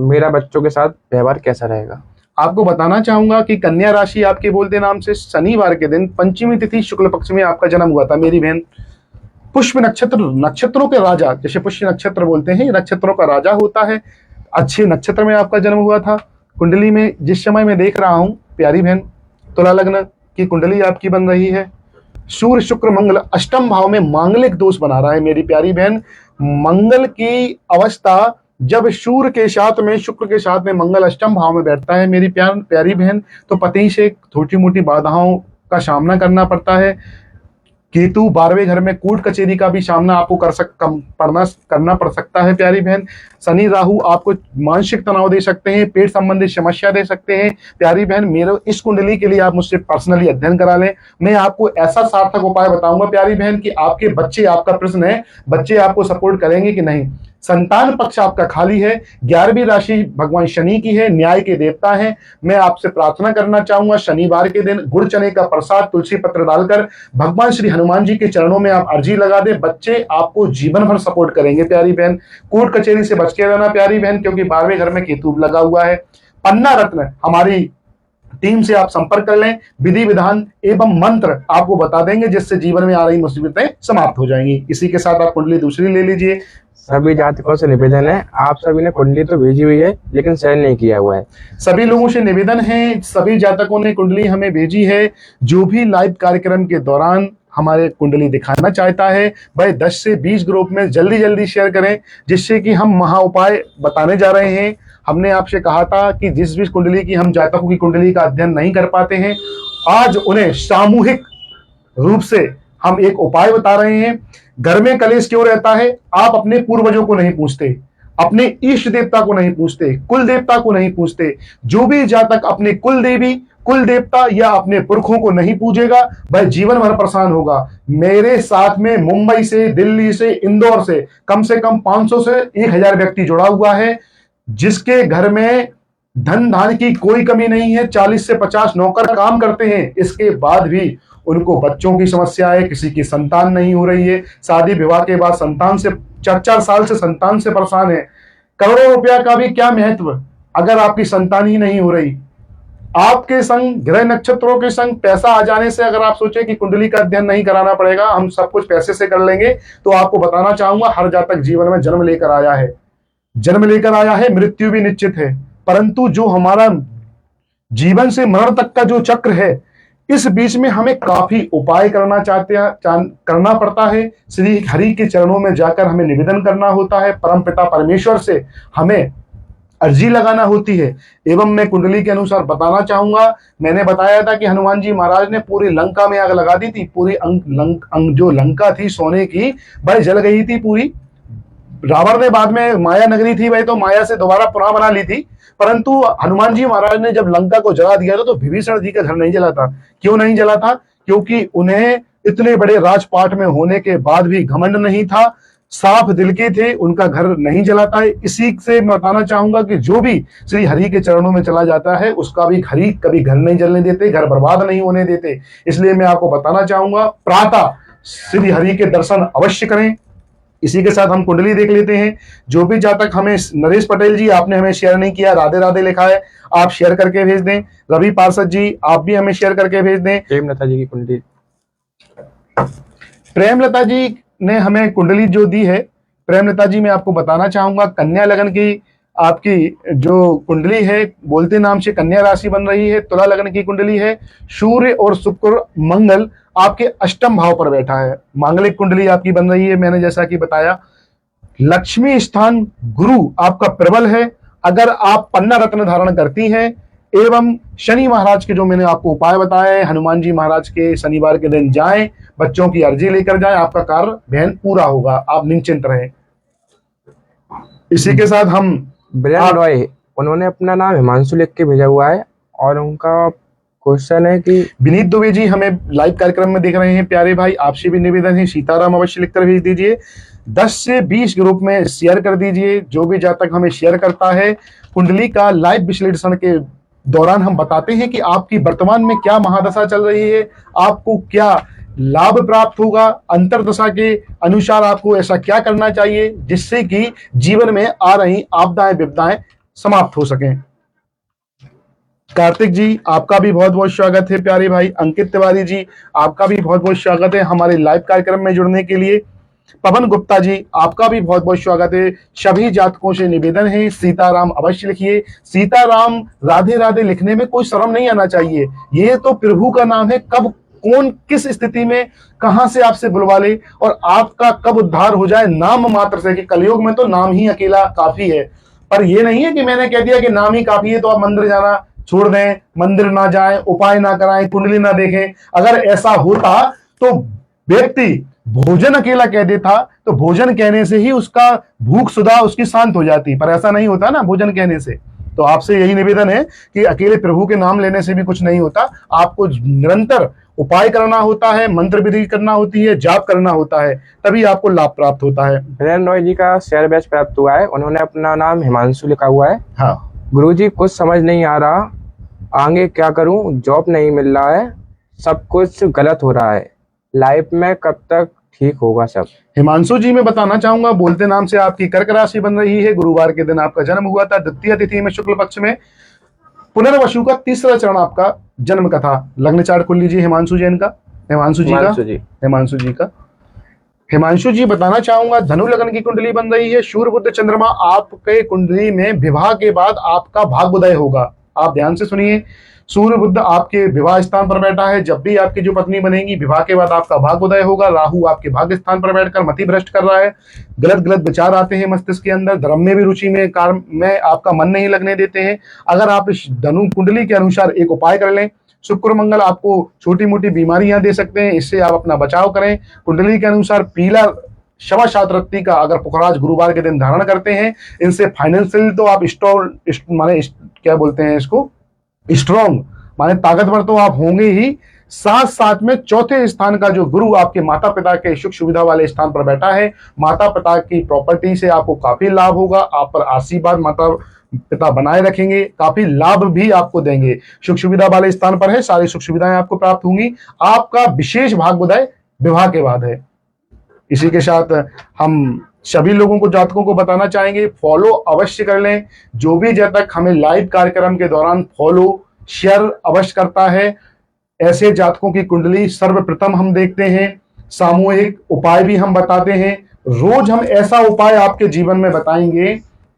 मेरा बच्चों के साथ व्यवहार कैसा रहेगा। आपको बताना चाहूंगा कि कन्या राशि आपके बोलते नाम से शनिवार के दिन पंचमी तिथि शुक्ल पक्ष में आपका जन्म हुआ था मेरी बहन। पुष्प नक्षत्र, नक्षत्रों के राजा, जैसे पुष्य नक्षत्र बोलते हैं, नक्षत्रों का राजा होता है। अच्छे नक्षत्र में आपका जन्म हुआ था। कुंडली में जिस समय मैं देख रहा हूं प्यारी बहन, तुला लग्न की कुंडली आपकी बन रही है। सूर्य शुक्र मंगल अष्टम भाव में मांगलिक दोष बना रहा है मेरी प्यारी बहन। मंगल की अवस्था जब सूर्य के साथ में, शुक्र के साथ में मंगल अष्टम भाव में बैठता है मेरी प्यारी बहन, तो पति से छोटी मोटी बाधाओं का सामना करना पड़ता है। केतु 12वें घर में कोर्ट कचहरी का भी सामना आपको करना पड़ सकता है प्यारी बहन। शनि राहु आपको मानसिक तनाव दे सकते हैं, पेट संबंधी समस्या दे सकते हैं प्यारी बहन। मेरे इस कुंडली के लिए आप मुझसे पर्सनली अध्ययन करा लें, मैं आपको ऐसा सार्थक उपाय बताऊंगा प्यारी बहन कि आपके बच्चे, आपका प्रश्न है बच्चे आपको सपोर्ट करेंगे कि नहीं। संतान पक्ष आपका खाली है। 11वीं राशि भगवान शनि की है, न्याय के देवता है। मैं आपसे प्रार्थना करना चाहूंगा शनिवार के दिन गुड़ चने का प्रसाद तुलसी पत्र डालकर भगवान श्री हनुमान जी के चरणों में आप अर्जी लगा दें। बच्चे आपको जीवन भर सपोर्ट करेंगे प्यारी बहन। कोर्ट कचहरी से बच के रहना प्यारी बहन, क्योंकि 12वें घर में केतु लगा हुआ है। पन्ना रत्न हमारी टीम से आप संपर्क कर लें, विधि विधान एवं मंत्र आपको बता देंगे, जिससे जीवन में आ रही मुसीबतें समाप्त हो जाएंगी। इसी के साथ आप कुंडली दूसरी ले लीजिए। सभी जातकों से निवेदन है, आप सभी ने कुंडली तो भेजी हुई है लेकिन शेयर नहीं किया हुआ है। सभी लोगों से निवेदन है, सभी जातकों ने कुंडली हमें भेजी है। जो भी लाइव कार्यक्रम के दौरान हमारे कुंडली दिखाना चाहता है वह 10 से 20 ग्रुप में जल्दी जल्दी शेयर करें, जिससे कि हम महा उपाय बताने जा रहे हैं। हमने आपसे कहा था कि जिस भी कुंडली की हम जातकों की कुंडली का अध्ययन नहीं कर पाते हैं, आज उन्हें सामूहिक रूप से हम एक उपाय बता रहे हैं। घर में कलेश क्यों रहता है? आप अपने पूर्वजों को नहीं पूछते, अपने इष्ट देवता को नहीं पूछते, कुल देवता को नहीं पूछते। जो भी जातक अपने कुल देवी, कुल देवता या अपने पुरखों को नहीं पूजेगा वह जीवन भर परेशान होगा। मेरे साथ में मुंबई से, दिल्ली से, इंदौर से कम 500 से 1000 व्यक्ति जुड़ा हुआ है, जिसके घर में धन धान की कोई कमी नहीं है। 40 से 50 नौकर काम करते हैं, इसके बाद भी उनको बच्चों की समस्या है, किसी की संतान नहीं हो रही है। शादी विवाह के बाद संतान से 4-4 साल से संतान से परेशान है। करोड़ों रुपया का भी क्या महत्व अगर आपकी संतान ही नहीं हो रही। आपके संग ग्रह नक्षत्रों के संग पैसा आ जाने से अगर आप सोचे कि कुंडली का अध्ययन नहीं कराना पड़ेगा, हम सब कुछ पैसे से कर लेंगे, तो आपको बताना चाहूंगा हर जातक जीवन में जन्म लेकर आया है, मृत्यु भी निश्चित है। परंतु जो हमारा जीवन से मरण तक का जो चक्र है, इस बीच में हमें काफी उपाय करना पड़ता है। श्री हरि के चरणों में जाकर हमें निवेदन करना होता है। परमपिता परमेश्वर से हमें अर्जी लगाना होती है। एवं मैं कुंडली के अनुसार बताना चाहूंगा, मैंने बताया था कि हनुमान जी महाराज ने पूरी लंका में आग लगा दी थी। पूरी जो लंका थी सोने की, वह जल गई थी पूरी। रावण ने बाद में माया नगरी थी वह तो माया से दोबारा पुनः बना ली थी, परंतु हनुमान जी महाराज ने जब लंका को जला दिया था तो विभीषण जी का घर नहीं जला था। क्यों नहीं जला था? क्योंकि उन्हें इतने बड़े राजपाट में होने के बाद भी घमंड नहीं था, साफ दिल के थे, उनका घर नहीं जला था। इसी से मैं बताना चाहूंगा कि जो भी श्री हरि के चरणों में चला जाता है उसका भी हरि कभी घर नहीं जलने देते, घर बर्बाद नहीं होने देते। इसलिए मैं आपको बताना चाहूंगा, प्रातः श्री हरि के दर्शन अवश्य करें। इसी के साथ हम कुंडली देख लेते हैं। जो भी जातक हमें, नरेश पटेल जी आपने हमें शेयर नहीं किया, राधे राधे लिखा है, आप शेयर करके भेज दें। रवि पार्षद जी आप भी हमें शेयर करके भेज दें। प्रेमलता जी की कुंडली, प्रेमलता जी ने हमें कुंडली जो दी है, प्रेमलता जी मैं आपको बताना चाहूंगा, कन्या लगन की आपकी जो कुंडली है, बोलते नाम से कन्या राशि बन रही है। तुला लगन की कुंडली है। सूर्य और शुक्र मंगल आपके अष्टम भाव पर बैठा है। मांगलिक कुंडली आपकी बन रही है। मैंने जैसा कि बताया, लक्ष्मी स्थान गुरु आपका प्रबल है। अगर आप पन्ना रत्न धारण करती हैं एवं शनि महाराज के जो मैंने आपको उपाय बताए हैं, हनुमान जी महाराज के शनिवार के दिन जाएं, बच्चों की अर्जी लेकर जाएं, आपका कार्य बहन पूरा होगा, आप निश्चिंत रहें। इसी के साथ हम ब्रियन रॉय, उन्होंने अपना नाम हिमांशु लिख के भेजा हुआ है और उनका क्वेश्चन है कि विनीत दुबे जी हमें लाइव कार्यक्रम में देख रहे हैं, प्यारे भाई आपसे भी निवेदन है, सीताराम अवश्य लिखकर भेज दीजिए। 10 से 20 ग्रुप में शेयर कर दीजिए। जो भी जातक हमें शेयर करता है, कुंडली का लाइव विश्लेषण के दौरान हम बताते हैं कि आपकी वर्तमान में क्या महादशा चल रही है, आपको क्या लाभ प्राप्त होगा, अंतरदशा के अनुसार आपको ऐसा क्या करना चाहिए जिससे कि जीवन में आ रही आपदाएं विपदाएं समाप्त हो सकें। कार्तिक जी आपका भी बहुत बहुत स्वागत है प्यारे भाई। अंकित तिवारी जी आपका भी बहुत बहुत स्वागत है हमारे लाइव कार्यक्रम में जुड़ने के लिए। पवन गुप्ता जी आपका भी बहुत बहुत स्वागत है। सभी जातकों से निवेदन है, सीताराम अवश्य लिखिए। सीताराम राधे राधे लिखने में कोई शर्म नहीं आना चाहिए। ये तो प्रभु का नाम है, कब कौन किस स्थिति में कहां से आपसे बुलवा ले और आपका कब उद्धार हो जाए नाम मात्र से, कि कलयुग में तो नाम ही अकेला काफी है। पर ये नहीं है कि मैंने कह दिया कि नाम ही काफी है तो आप मंदिर जाना छोड़ दें, मंदिर ना जाएं, उपाय ना कराएं, कुंडली ना देखें। अगर ऐसा होता तो व्यक्ति भोजन अकेला कह देता तो भोजन कहने से ही उसका भूख सुधा उसकी शांत हो जाती, पर ऐसा नहीं होता ना भोजन कहने से। तो आपसे यही निवेदन है कि अकेले प्रभु के नाम लेने से भी कुछ नहीं होता, आपको निरंतर उपाय करना होता है, मंत्र विधि करना होती है, जाप करना होता है, तभी आपको लाभ प्राप्त होता है। ब्रियन रॉय जी का शेयर बैच प्राप्त हुआ है, उन्होंने अपना नाम हिमांशु लिखा हुआ है। हाँ गुरुजी कुछ समझ नहीं आ रहा, आगे क्या करूं, जॉब नहीं मिल रहा है, सब कुछ गलत हो रहा है, लाइफ में कब तक ठीक होगा सब। हिमांशु जी मैं बताना चाहूंगा, बोलते नाम से आपकी कर्क राशि बन रही है। गुरुवार के दिन आपका जन्म हुआ था, द्वितीय तिथि में शुक्ल पक्ष में, पुनर्वसु का तीसरा चरण आपका जन्म का था। लग्न चार्ट खोल लीजिए हिमांशु जैन का, हिमांशु जी का। हिमांशु जी बताना चाहूंगा, धनु लग्न की कुंडली बन रही है। सूर्य बुध चंद्रमा आपके कुंडली में विवाह के बाद आपका भाग्योदय होगा। आप ध्यान से सुनिए, सूर्य बुध आपके विवाह स्थान पर बैठा है। जब भी आपकी जो पत्नी बनेगी, विवाह के बाद आपका भाग्योदय होगा। राहु आपके भाग्य स्थान पर बैठकर मति भ्रष्ट कर रहा है। गलत गलत विचार आते हैं मस्तिष्क के अंदर, धर्म में भी रुचि में कार्य में आपका मन नहीं लगने देते हैं। अगर आप इस धनु कुंडली के अनुसार एक उपाय कर लें, शुक्र मंगल आपको छोटी मोटी बीमारियां दे सकते हैं, इससे आप अपना बचाव करें। कुंडली के अनुसार पीला शवा सात रत्ती का अगर पुखराज गुरुवार के दिन धारण करते हैं, इनसे फाइनेंशियल तो आप माने क्या बोलते हैं इसको, स्ट्रॉन्ग माने ताकतवर तो आप होंगे ही, साथ साथ में चौथे स्थान का जो गुरु आपके माता पिता के सुख सुविधा वाले स्थान पर बैठा है, माता पिता की प्रॉपर्टी से आपको काफी लाभ होगा। आप पर आशीर्वाद माता पिता बनाए रखेंगे, काफी लाभ भी आपको देंगे। सुख सुविधा वाले स्थान पर है, सारी सुख सुविधाएं आपको प्राप्त होंगी। आपका विशेष भाग्योदय विवाह के बाद है। इसी के साथ हम सभी लोगों को, जातकों को बताना चाहेंगे, फॉलो अवश्य कर लें। जो भी जातक हमें लाइव कार्यक्रम के दौरान फॉलो शेयर अवश्य करता है, ऐसे जातकों की कुंडली सर्वप्रथम हम देखते हैं। सामूहिक उपाय भी हम बताते हैं। रोज हम ऐसा उपाय आपके जीवन में बताएंगे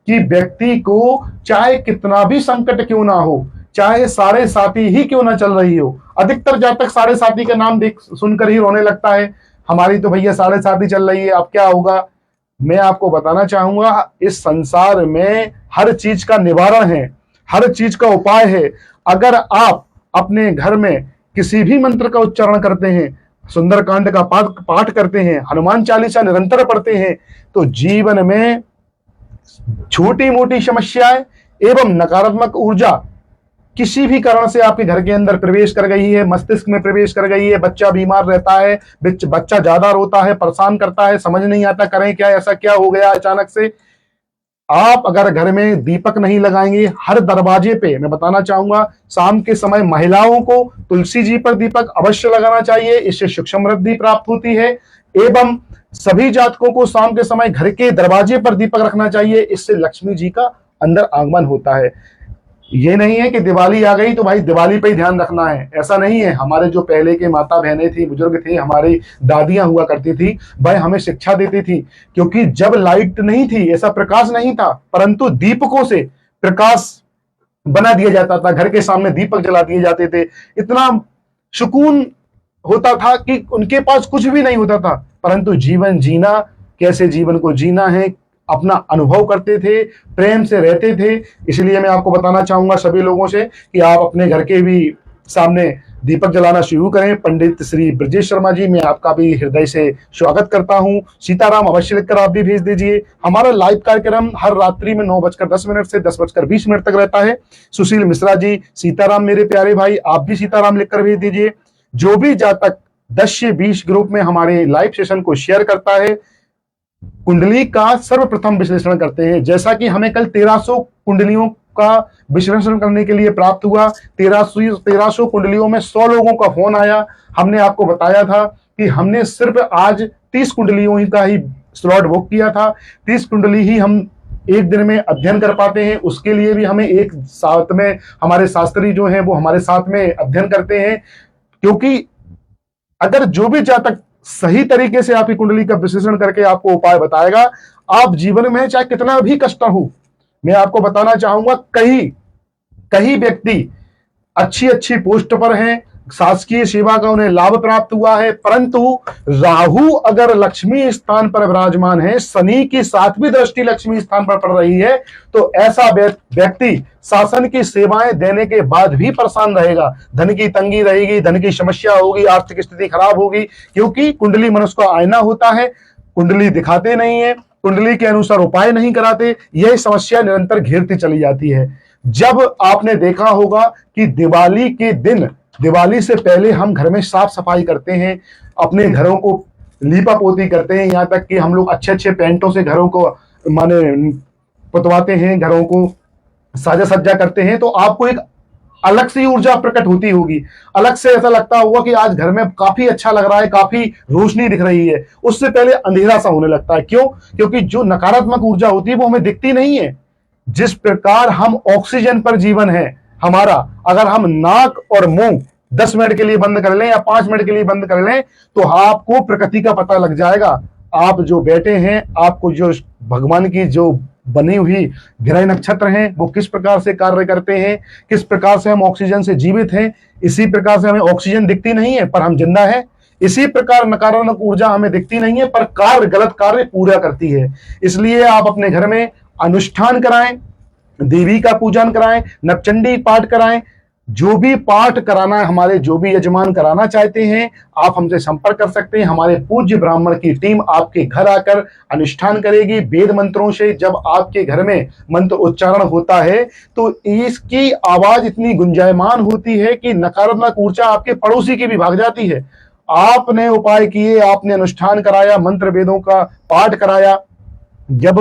कि व्यक्ति को चाहे कितना भी संकट क्यों ना हो, चाहे साढ़े साथी ही क्यों ना चल रही हो। अधिकतर जातक साढ़े साथी का नाम देख सुनकर ही रोने लगता है, हमारी तो भैया साढ़े साथी चल रही है, अब क्या होगा। मैं आपको बताना चाहूंगा, इस संसार में हर चीज का निवारण है, हर चीज का उपाय है। अगर आप अपने घर में किसी भी मंत्र का उच्चारण करते हैं, सुंदरकांड का पाठ करते हैं, हनुमान चालीसा निरंतर पढ़ते हैं, तो जीवन में छोटी मोटी समस्याएं एवं नकारात्मक ऊर्जा किसी भी कारण से आपके घर के अंदर प्रवेश कर गई है, मस्तिष्क में प्रवेश कर गई है, बच्चा बीमार रहता है, बच्चा ज्यादा रोता है, परेशान करता है, समझ नहीं आता करें क्या, ऐसा क्या हो गया अचानक से। आप अगर घर में दीपक नहीं लगाएंगे, हर दरवाजे पे, मैं बताना चाहूंगा शाम के समय महिलाओं को तुलसी जी पर दीपक अवश्य लगाना चाहिए, इससे सुख समृद्धि प्राप्त होती है। एवं सभी जातकों को शाम के समय घर के दरवाजे पर दीपक रखना चाहिए, इससे लक्ष्मी जी का अंदर आगमन होता है। ये नहीं है कि दिवाली आ गई तो भाई दिवाली पे ही ध्यान रखना है, ऐसा नहीं है। हमारे जो पहले के माता बहनें थी, बुजुर्ग थे, हमारी दादियां हुआ करती थी, भाई हमें शिक्षा देती थी, क्योंकि जब लाइट नहीं थी, ऐसा प्रकाश नहीं था, परंतु दीपकों से प्रकाश बना दिया जाता था, घर के सामने दीपक जला दिए जाते थे, इतना सुकून होता था कि उनके पास कुछ भी नहीं होता था, परंतु जीवन जीना, कैसे जीवन को जीना है, अपना अनुभव करते थे, प्रेम से रहते थे। इसलिए मैं आपको बताना चाहूंगा सभी लोगों से कि आप अपने घर के भी सामने दीपक जलाना शुरू करें। पंडित श्री ब्रजेश शर्मा जी, मैं आपका भी हृदय से स्वागत करता हूं। सीताराम अवश्य लिखकर आप भी भेज दीजिए। हमारा लाइव कार्यक्रम हर रात्रि में 9:10 से 10:20 तक रहता है। सुशील मिश्रा जी, सीताराम मेरे प्यारे भाई, आप भी सीताराम लिखकर भेज दीजिए। जो भी जातक 10 से 20 ग्रुप में हमारे लाइव सेशन को शेयर करता है, कुंडली का सर्वप्रथम विश्लेषण करते हैं। जैसा कि हमें कल 1300 कुंडलियों का विश्लेषण करने के लिए प्राप्त हुआ, 1300 कुंडलियों में 100 लोगों का फोन आया। हमने आपको बताया था कि हमने सिर्फ आज 30 कुंडलियों का ही स्लॉट बुक किया था। 30 कुंडली ही हम एक दिन में अध्ययन कर पाते हैं, उसके लिए भी हमें एक साथ में हमारे शास्त्री जो हैं वो हमारे साथ में अध्ययन करते हैं। क्योंकि अगर जो भी जातक सही तरीके से आपकी कुंडली का विश्लेषण करके आपको उपाय बताएगा, आप जीवन में चाहे कितना भी कष्ट हो, मैं आपको बताना चाहूंगा, कई व्यक्ति अच्छी पोस्ट पर हैं, शासकीय सेवा का उन्हें लाभ प्राप्त हुआ है, परंतु राहु अगर लक्ष्मी स्थान पर विराजमान है, शनि की 7वीं दृष्टि लक्ष्मी स्थान पर पड़ रही है, तो ऐसा व्यक्ति शासन की सेवाएं देने के बाद भी परेशान रहेगा। धन की तंगी रहेगी, धन की समस्या होगी, आर्थिक स्थिति खराब होगी, क्योंकि कुंडली मनुष्य का आईना होता है। कुंडली दिखाते नहीं है, कुंडली के अनुसार उपाय नहीं कराते, यह समस्या निरंतर घेरती चली जाती है। जब आपने देखा होगा कि दिवाली के दिन, दिवाली से पहले हम घर में साफ सफाई करते हैं, अपने घरों को लीपा पोती करते हैं, यहाँ तक कि हम लोग अच्छे पेंटों से घरों को माने पुतवाते हैं, घरों को साजा सज्जा करते हैं, तो आपको एक अलग सी ऊर्जा प्रकट होती होगी, अलग से ऐसा लगता होगा कि आज घर में काफी अच्छा लग रहा है, काफी रोशनी दिख रही है। उससे पहले अंधेरा सा होने लगता है। क्यों? क्योंकि जो नकारात्मक ऊर्जा होती है वो हमें दिखती नहीं है। जिस प्रकार हम ऑक्सीजन पर जीवन है हमारा, अगर हम नाक और मुंह 10 मिनट के लिए बंद कर लें या 5 मिनट के लिए बंद कर लें, तो आपको प्रकृति का पता लग जाएगा। आप जो बैठे हैं, आपको जो भगवान की जो बनी हुई ग्रह नक्षत्र हैं वो किस प्रकार से कार्य करते हैं, किस प्रकार से हम ऑक्सीजन से जीवित हैं, इसी प्रकार से हमें ऑक्सीजन दिखती नहीं है पर हम जिंदा है। इसी प्रकार नकारात्मक ऊर्जा हमें दिखती नहीं है पर गलत कार्य पूरा करती है। इसलिए आप अपने घर में अनुष्ठान कराएं, देवी का पूजन कराएं, नवचंडी पाठ कराएं, जो भी पाठ कराना है, हमारे जो भी यजमान कराना चाहते हैं, आप हमसे संपर्क कर सकते हैं। हमारे पूज्य ब्राह्मण की टीम आपके घर आकर अनुष्ठान करेगी। वेद मंत्रों से जब आपके घर में मंत्र उच्चारण होता है तो इसकी आवाज इतनी गुंजायमान होती है कि नकारात्मक ऊर्जा आपके पड़ोसी की भी भाग जाती है। आपने उपाय किए, आपने अनुष्ठान कराया, मंत्र वेदों का पाठ कराया, जब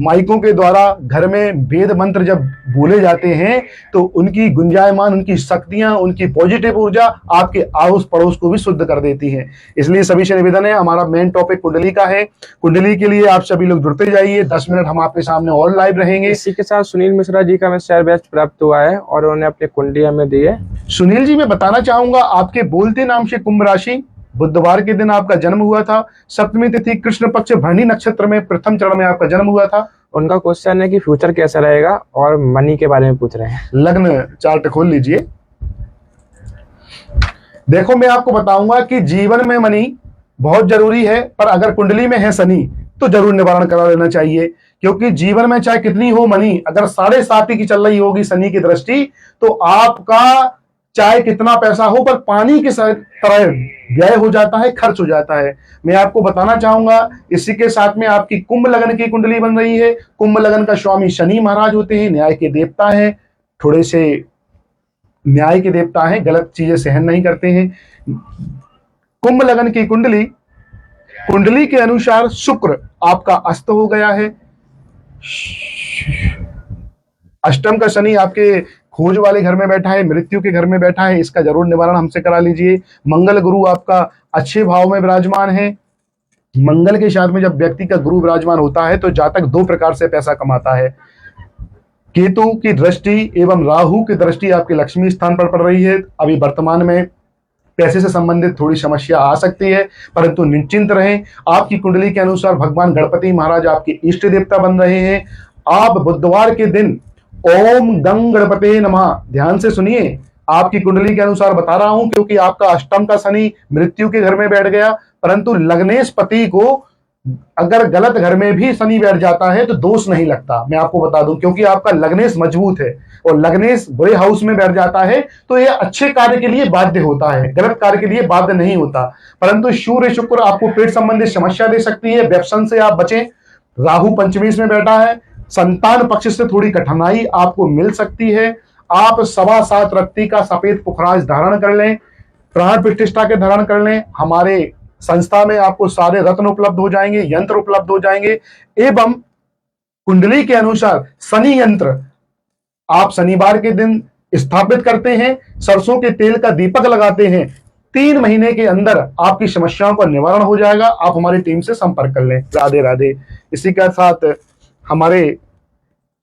माइकों के द्वारा घर में वेद मंत्र जब बोले जाते हैं तो उनकी गुंजायमान, उनकी शक्तियां, उनकी पॉजिटिव ऊर्जा आपके आस पड़ोस को भी शुद्ध कर देती है। इसलिए सभी से निवेदन है, हमारा मेन टॉपिक कुंडली का है। कुंडली के लिए आप सभी लोग जुड़ते जाइए। 10 मिनट हम आपके सामने और लाइव रहेंगे। इसी के साथ सुनील मिश्रा जी का मैं शेयर बैच प्राप्त हुआ है और उन्होंने अपनी कुंडली हमें दी है। सुनील जी, मैं बताना चाहूंगा, आपके बोलते नाम से कुंभ राशि, बुधवार के दिन आपका जन्म हुआ था, 7वीं तिथि कृष्ण पक्ष भरणी नक्षत्र में प्रथम चरण में आपका जन्म हुआ था। उनका क्वेश्चन है कि फ्यूचर कैसा रहेगा और मनी के बारे में पूछ रहे हैं। लग्न चार्ट खोल लीजिए। देखो, मैं आपको बताऊंगा कि जीवन में मनी बहुत जरूरी है, पर अगर कुंडली में है शनि तो जरूर निवारण करा लेना चाहिए, क्योंकि जीवन में चाहे कितनी हो मनी, अगर 7.5 की चल रही होगी शनि की दृष्टि, तो आपका चाहे कितना पैसा हो पर पानी की तरह व्यय हो जाता है, खर्च हो जाता है। मैं आपको बताना चाहूंगा, इसी के साथ में आपकी कुंभ लगन की कुंडली बन रही है। कुंभ लगन का स्वामी शनि महाराज होते हैं, न्याय के देवता हैं, थोड़े से न्याय के देवता हैं, गलत चीजें सहन नहीं करते हैं। कुंभ लगन की कुंडली, कुंडली के अनुसार शुक्र आपका अस्त हो गया है, अष्टम का शनि आपके खोज वाले घर में बैठा है, मृत्यु के घर में बैठा है, इसका जरूर निवारण हमसे करा लीजिए। मंगल गुरु आपका अच्छे भाव में विराजमान है। मंगल के साथ में जब व्यक्ति का गुरु विराजमान होता है तो जातक 2 प्रकार से पैसा कमाता है। केतु की दृष्टि एवं राहु की दृष्टि आपके लक्ष्मी स्थान पर पड़ रही है। अभी वर्तमान में पैसे से संबंधित थोड़ी समस्या आ सकती है, परंतु निश्चिंत रहें। आपकी कुंडली के अनुसार भगवान गणपति महाराज आपके इष्ट देवता बन रहे हैं। आप बुधवार के दिन ओम गंग गणपते नमः ध्यान से सुनिए। आपकी कुंडली के अनुसार बता रहा हूं, क्योंकि आपका अष्टम का शनि मृत्यु के घर में बैठ गया, परंतु लग्नेश पति को अगर गलत घर में भी शनि बैठ जाता है तो दोष नहीं लगता। मैं आपको बता दूं, क्योंकि आपका लग्नेश मजबूत है, और लग्नेश बुरे हाउस में बैठ जाता है तो यह अच्छे कार्य के लिए बाध्य होता है, गलत कार्य के लिए बाध्य नहीं होता। परंतु सूर्य शुक्र आपको पेट संबंधित समस्या दे सकती है, व्यसन से आप बचें। राहु पंचमेश में बैठा है, संतान पक्ष से थोड़ी कठिनाई आपको मिल सकती है। आप 7.25 रत्ती का सफेद पुखराज धारण कर लें, प्राण प्रतिष्ठा के धारण कर लें। हमारे संस्था में आपको सारे रत्न उपलब्ध हो जाएंगे, यंत्र उपलब्ध हो जाएंगे, एवं कुंडली के अनुसार शनि यंत्र आप शनिवार के दिन स्थापित करते हैं, सरसों के तेल का दीपक लगाते हैं, 3 महीने के अंदर आपकी समस्याओं का निवारण हो जाएगा। आप हमारी टीम से संपर्क कर लें। राधे राधे। इसी के साथ हमारे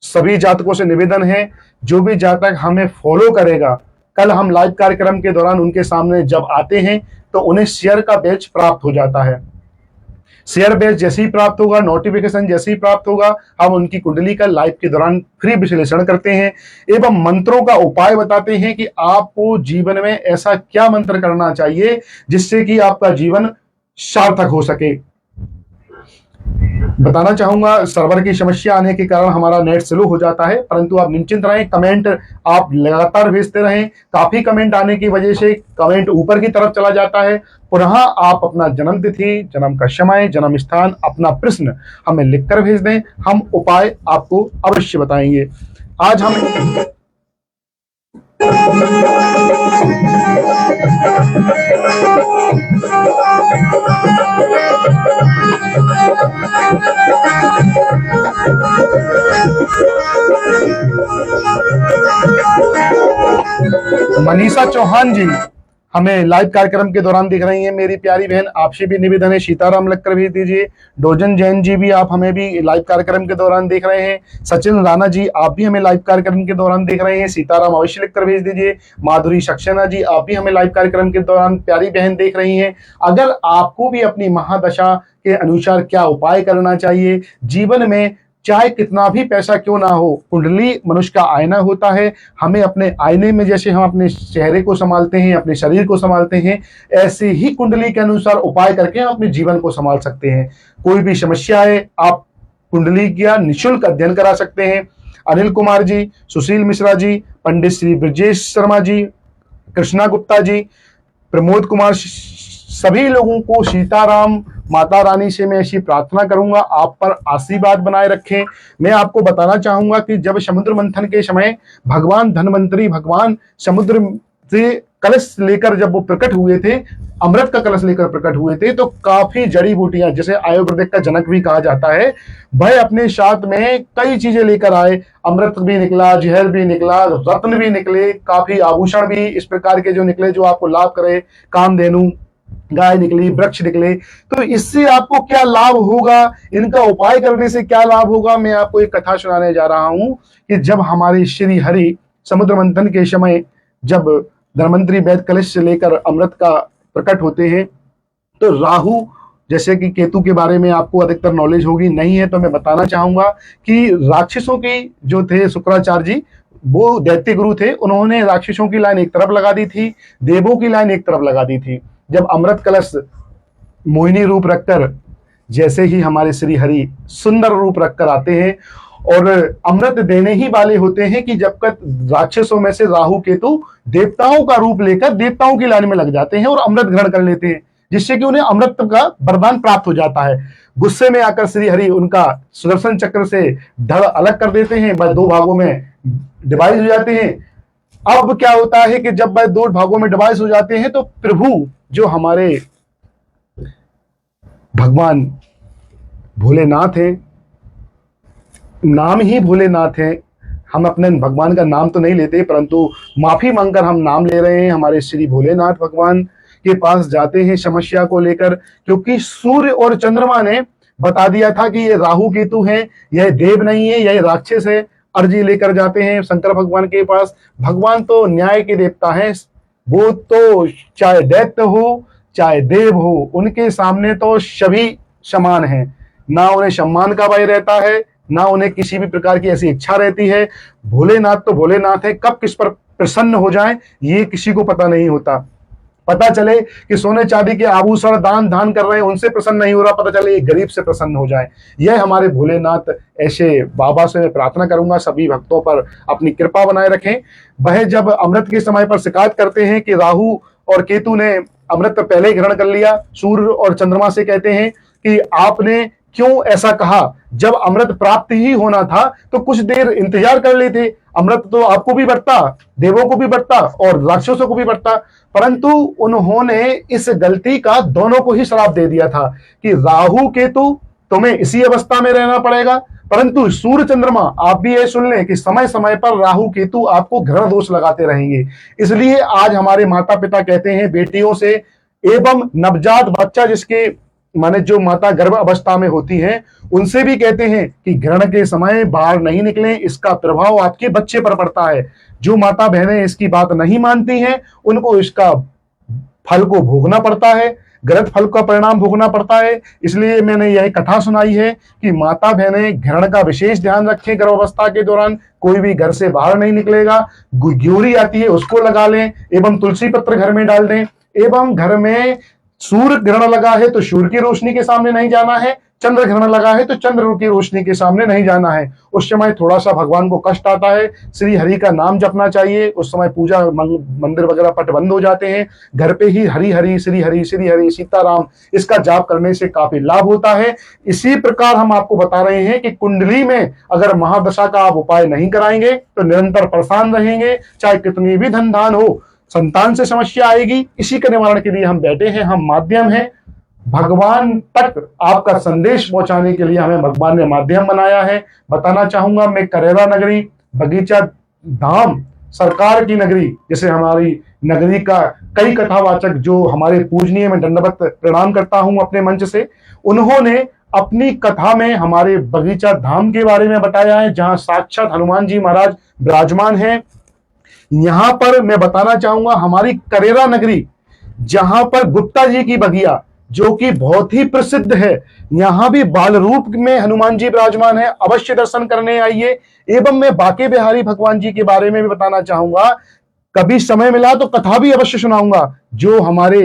सभी जातकों से निवेदन है, जो भी जातक हमें फॉलो करेगा, कल हम लाइव कार्यक्रम के दौरान उनके सामने जब आते हैं तो उन्हें शेयर का बैच प्राप्त हो जाता है। शेयर बैच जैसे ही प्राप्त होगा, नोटिफिकेशन जैसे ही प्राप्त होगा, हम उनकी कुंडली का लाइव के दौरान फ्री विश्लेषण करते हैं एवं मंत्रों का उपाय बताते हैं कि आपको जीवन में ऐसा क्या मंत्र करना चाहिए जिससे कि आपका जीवन सार्थक हो सके। बताना चाहूंगा, सर्वर की समस्या आने के कारण हमारा नेट स्लो हो जाता है, परंतु आप निश्चिंत रहें, कमेंट आप लगातार भेजते रहें। काफी कमेंट आने की वजह से कमेंट ऊपर की तरफ चला जाता है। पुनः आप अपना जन्म तिथि, जन्म का समय, जन्म स्थान, अपना प्रश्न हमें लिखकर भेज दें, हम उपाय आपको अवश्य बताएंगे। आज हम मनीषा चौहान जी हमें लाइव कार्यक्रम के दौरान दिख रही हैं। मेरी प्यारी बहन, आपसे भी निवेदन है, सीताराम लिखकर भेज दीजिए। डोजन जैन जी भी आप हमें भी लाइव कार्यक्रम के दौरान देख रहे हैं। सचिन राणा जी, आप भी हमें लाइव कार्यक्रम के दौरान देख रहे हैं, सीताराम अवश्य लिखकर भेज दीजिए। माधुरी सक्सेना जी, आप भी हमें लाइव कार्यक्रम के दौरान प्यारी बहन देख रही हैं। अगर आपको भी अपनी महादशा के अनुसार क्या उपाय करना चाहिए, जीवन में चाहे कितना भी पैसा क्यों ना हो, कुंडली मनुष्य का आईना होता है। हमें अपने आईने में जैसे हम अपने चेहरे को संभालते हैं, अपने शरीर को संभालते हैं, ऐसे ही कुंडली के अनुसार उपाय करके हम अपने जीवन को संभाल सकते हैं। कोई भी समस्या है, आप कुंडली का निःशुल्क अध्ययन करा सकते हैं। अनिल कुमार जी, सुशील मिश्रा जी, पंडित श्री ब्रजेश शर्मा जी, कृष्णा गुप्ता जी, प्रमोद कुमार, सभी लोगों को सीताराम माता रानी से मैं ऐसी प्रार्थना करूंगा, आप पर आशीर्वाद बनाए रखें। मैं आपको बताना चाहूंगा कि जब समुद्र मंथन के समय भगवान धन्वंतरी, भगवान समुद्र से कलश लेकर जब वो प्रकट हुए थे, अमृत का कलश लेकर प्रकट हुए थे, तो काफी जड़ी बूटियां, जैसे आयुर्वेदिक का जनक भी कहा जाता है, वह अपने साथ में कई चीजें लेकर आए। अमृत भी निकला, जहर भी निकला, रत्न भी निकले, काफी आभूषण भी इस प्रकार के जो निकले जो आपको लाभ करे। कामधेनु गाय निकली, वृक्ष निकले। तो इससे आपको क्या लाभ होगा, इनका उपाय करने से क्या लाभ होगा, मैं आपको एक कथा सुनाने जा रहा हूं कि जब हमारे श्री हरि समुद्र मंथन के समय जब धन्वंतरी वैद कलश से लेकर अमृत का प्रकट होते हैं, तो राहु, जैसे कि केतु के बारे में आपको अधिकतर नॉलेज होगी, नहीं है तो मैं बताना चाहूंगा कि राक्षसों की जो थे शुक्राचार्य जी, वो दैत्य गुरु थे, उन्होंने राक्षसों की लाइन एक तरफ लगा दी थी, देवों की लाइन एक तरफ लगा दी थी। जब अमृत कलश मोहिनी रूप रखकर जैसे ही हमारे श्री हरि सुंदर रूप रखकर आते हैं और अमृत देने ही वाले होते हैं कि जब तक राक्षसों में से राहु केतु देवताओं का रूप लेकर देवताओं की लाइन में लग जाते हैं और अमृत ग्रहण कर लेते हैं, जिससे कि उन्हें अमृत का वरदान प्राप्त हो जाता है। गुस्से में आकर श्री हरि उनका सुदर्शन चक्र से धड़ अलग कर देते हैं, वह दो भागों में डिवाइड हो जाते हैं। अब क्या होता है कि जब वह दो भागों में डिवाइड हो जाते हैं तो प्रभु जो हमारे भगवान भोलेनाथ हैं, नाम ही भोलेनाथ है, हम अपने भगवान का नाम तो नहीं लेते परंतु माफी मांगकर हम नाम ले रहे हैं, हमारे श्री भोलेनाथ भगवान के पास जाते हैं समस्या को लेकर, क्योंकि सूर्य और चंद्रमा ने बता दिया था कि ये राहु केतु है, यह देव नहीं है, यह राक्षस है। अर्जी लेकर जाते हैं शंकर भगवान के पास। भगवान तो न्याय के देवता हैं, वो तो चाहे दैत्य हो चाहे देव हो, उनके सामने तो सभी समान हैं। ना उन्हें सम्मान का भय रहता है, ना उन्हें किसी भी प्रकार की ऐसी इच्छा रहती है। भोलेनाथ तो भोलेनाथ है, कब किस पर प्रसन्न हो जाए ये किसी को पता नहीं होता। पता चले कि सोने चांदी के आभूषण दान कर रहे हैं, उनसे प्रसन्न नहीं हो रहा, पता चले एक गरीब से प्रसन्न हो जाए। यह हमारे भोलेनाथ ऐसे बाबा से मैं प्रार्थना करूंगा सभी भक्तों पर अपनी कृपा बनाए रखें। वह जब अमृत के समय पर शिकायत करते हैं कि राहु और केतु ने अमृत पहले ही ग्रहण कर लिया, सूर्य और चंद्रमा से कहते हैं कि आपने क्यों ऐसा कहा, जब अमृत प्राप्त ही होना था तो कुछ देर इंतजार कर लेते, अमृत तो आपको भी बरता, देवों को भी बरता और राक्षसों को भी बरता। परंतु उन्होंने इस गलती का दोनों को ही श्राप दे दिया था कि राहु केतु तुम्हें इसी अवस्था में रहना पड़ेगा, परंतु सूर्य चंद्रमा आप भी ये सुन लें कि समय समय पर राहु केतु आपको ग्रह दोष लगाते रहेंगे। इसलिए आज हमारे माता पिता कहते हैं बेटियों से एवं नवजात बच्चा जिसके माने जो माता गर्भ अवस्था में होती हैं उनसे भी कहते हैं कि ग्रहण के समय बाहर नहीं निकलें, इसका प्रभाव आपके बच्चे पर पड़ता है। जो माता बहनें इसकी बात नहीं मानती हैं उनको इसका फल को भोगना पड़ता है, गलत फल का परिणाम भोगना पड़ता है। इसलिए मैंने यह कथा सुनाई है कि माता बहनें ग्रहण का विशेष ध्यान रखें, गर्भावस्था के दौरान कोई भी घर से बाहर नहीं निकलेगा। ग्योरी आती है उसको लगा लें एवं तुलसी पत्र घर में डाल दें, एवं घर में सूर्य ग्रहण लगा है तो सूर्य की रोशनी के सामने नहीं जाना है, चंद्र ग्रहण लगा है तो चंद्र की रोशनी के सामने नहीं जाना है। उस समय थोड़ा सा भगवान को कष्ट आता है, श्री हरि का नाम जपना चाहिए। उस समय पूजा मंदिर वगैरह पट बंद हो जाते हैं, घर पे ही हरि हरि श्री हरि सीताराम इसका जाप करने से काफी लाभ होता है। इसी प्रकार हम आपको बता रहे हैं कि कुंडली में अगर महादशा का आप उपाय नहीं कराएंगे तो निरंतर परेशान रहेंगे, चाहे कितनी भी धन धान हो, संतान से समस्या आएगी। इसी के निवारण के लिए हम बैठे हैं, हम माध्यम हैं। भगवान तक आपका संदेश पहुंचाने के लिए हमें भगवान ने माध्यम बनाया है। बताना चाहूंगा मैं करेरा नगरी, बगीचा धाम, सरकार की नगरी, जैसे हमारी नगरी का कई कथावाचक जो हमारे पूजनीय में दंडवत प्रणाम करता हूं अपने मंच से, उन्होंने अपनी कथा में हमारे बगीचा धाम के बारे में बताया है जहां साक्षात हनुमान जी महाराज विराजमान हैं। यहां पर मैं बताना चाहूंगा हमारी करेरा नगरी जहां पर गुप्ता जी की बगिया जो कि बहुत ही प्रसिद्ध है, यहां भी बाल रूप में हनुमान जी विराजमान है, अवश्य दर्शन करने आइए। एवं मैं बाके बिहारी भगवान जी के बारे में भी बताना चाहूंगा, कभी समय मिला तो कथा भी अवश्य सुनाऊंगा। जो हमारे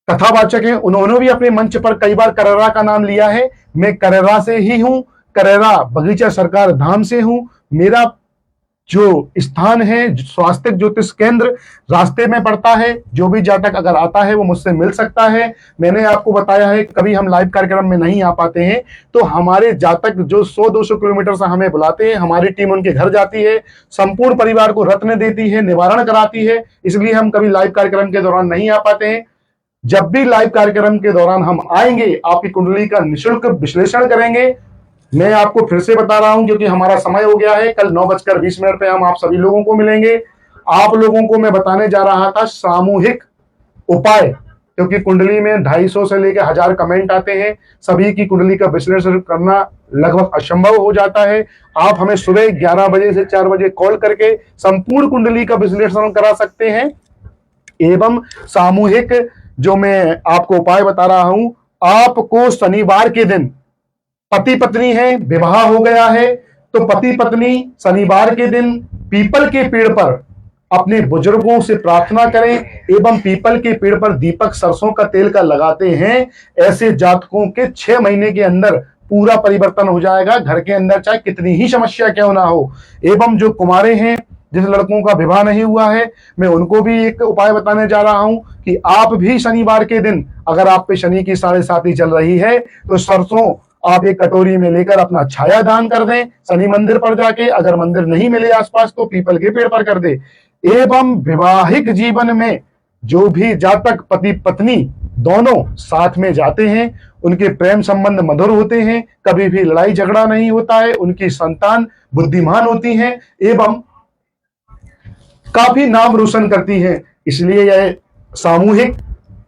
कथावाचक हैं उन्होंने भी अपने मंच पर कई बार करेरा का नाम लिया है। मैं करेरा से ही हूं, करेरा बगीचा सरकार धाम से हूं। मेरा जो स्थान है स्वास्थ्य ज्योतिष केंद्र रास्ते में पड़ता है, जो भी जातक अगर आता है वो मुझसे मिल सकता है। मैंने आपको बताया है कभी हम लाइव कार्यक्रम में नहीं आ पाते हैं तो हमारे जातक जो 100-200 किलोमीटर से हमें बुलाते हैं, हमारी टीम उनके घर जाती है, संपूर्ण परिवार को रत्न देती है, निवारण कराती है। इसलिए हम कभी लाइव कार्यक्रम के दौरान नहीं आ पाते हैं। जब भी लाइव कार्यक्रम के दौरान हम आएंगे आपकी कुंडली का निःशुल्क विश्लेषण करेंगे। मैं आपको फिर से बता रहा हूं क्योंकि हमारा समय हो गया है, कल 9:20 पे हम आप सभी लोगों को मिलेंगे। आप लोगों को मैं बताने जा रहा था सामूहिक उपाय, क्योंकि कुंडली में 250 से लेकर 1000 कमेंट आते हैं, सभी की कुंडली का विश्लेषण करना लगभग असंभव हो जाता है। आप हमें सुबह 11 बजे से 4 बजे कॉल करके संपूर्ण कुंडली का विश्लेषण करा सकते हैं। एवं सामूहिक जो मैं आपको उपाय बता रहा हूं, आपको शनिवार के दिन पति पत्नी है, विवाह हो गया है, तो पति पत्नी शनिवार के दिन पीपल के पेड़ पर अपने बुजुर्गों से प्रार्थना करें एवं पीपल के पेड़ पर दीपक सरसों का तेल का लगाते हैं, ऐसे जातकों के 6 महीने के अंदर पूरा परिवर्तन हो जाएगा। घर के अंदर चाहे कितनी ही समस्या क्यों ना हो। एवं जो कुमारे हैं, जिस लड़कों का विवाह नहीं हुआ है, मैं उनको भी एक उपाय बताने जा रहा हूं कि आप भी शनिवार के दिन, अगर आप पे शनि की 7.5 चल रही है, तो सरसों आप एक कटोरी में लेकर अपना छाया दान कर दें शनि मंदिर पर जाके। अगर मंदिर नहीं मिले आसपास तो पीपल के पेड़ पर कर दे। एवं वैवाहिक जीवन में जो भी जातक पति पत्नी दोनों साथ में जाते हैं, उनके प्रेम संबंध मधुर होते हैं, कभी भी लड़ाई झगड़ा नहीं होता है, उनकी संतान बुद्धिमान होती हैं एवं काफी नाम रोशन करती हैं। इसलिए यह सामूहिक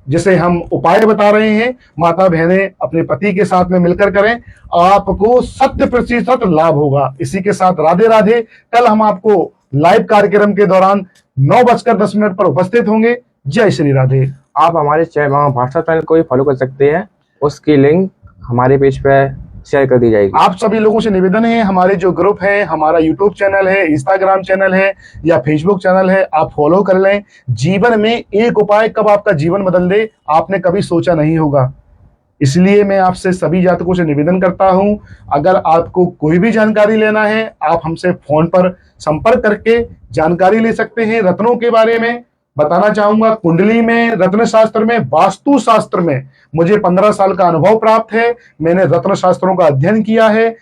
जिसे हम उपाय बता रहे हैं, माता बहनें अपने पति के साथ में मिलकर करें, आपको 100% लाभ होगा। इसी के साथ राधे राधे। कल हम आपको लाइव कार्यक्रम के दौरान 9:10 पर उपस्थित होंगे। जय श्री राधे। आप हमारे व्हाट्सएप चैनल को भी फॉलो कर सकते हैं, उसकी लिंक हमारे पेज पे शेयर कर दी जाएगी। आप सभी लोगों से निवेदन है, हमारे जो ग्रुप है, हमारा यूट्यूब चैनल है, इंस्टाग्राम चैनल है या फेसबुक चैनल है, आप फॉलो कर लें। जीवन में एक उपाय कब आपका जीवन बदल दे, आपने कभी सोचा नहीं होगा। इसलिए मैं आपसे सभी जातकों से निवेदन करता हूं, अगर आपको कोई भी जानकारी लेना है, आप हमसे फोन पर संपर्क करके जानकारी ले सकते हैं। रत्नों के बारे में बताना चाहूंगा, कुंडली में, रत्न शास्त्र में, वास्तु शास्त्र में मुझे 15 साल का अनुभव प्राप्त है। मैंने रत्न शास्त्रों का अध्ययन किया है।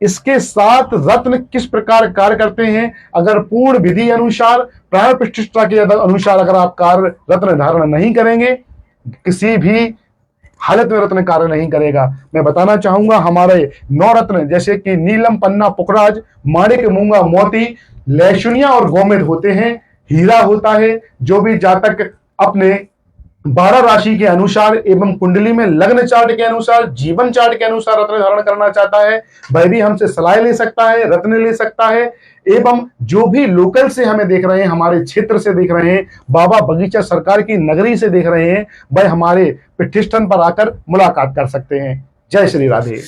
इसके साथ रत्न किस प्रकार कार्य करते हैं, अगर पूर्ण विधि अनुसार, प्राण प्रतिष्ठा के अनुसार अगर आप कार्य रत्न धारण नहीं करेंगे, किसी भी हालत में रत्न कार्य नहीं करेगा। मैं बताना चाहूंगा, हमारे 9 रत्न जैसे कि नीलम, पन्ना, पुखराज, माणिक, मूंगा, मोती, लहसुनिया और गोमेद होते हैं। हीरा होता है। जो भी जातक अपने 12 राशि के अनुसार एवं कुंडली में लग्न चार्ट के अनुसार, जीवन चार्ट के अनुसार रत्न धारण करना चाहता है, वह भी हमसे सलाह ले सकता है, रत्न ले सकता है। एवं जो भी लोकल से हमें देख रहे हैं, हमारे क्षेत्र से देख रहे हैं, बाबा बगीचा सरकार की नगरी से देख रहे हैं, वह हमारे प्रतिष्ठान पर आकर मुलाकात कर सकते हैं। जय श्री राधे।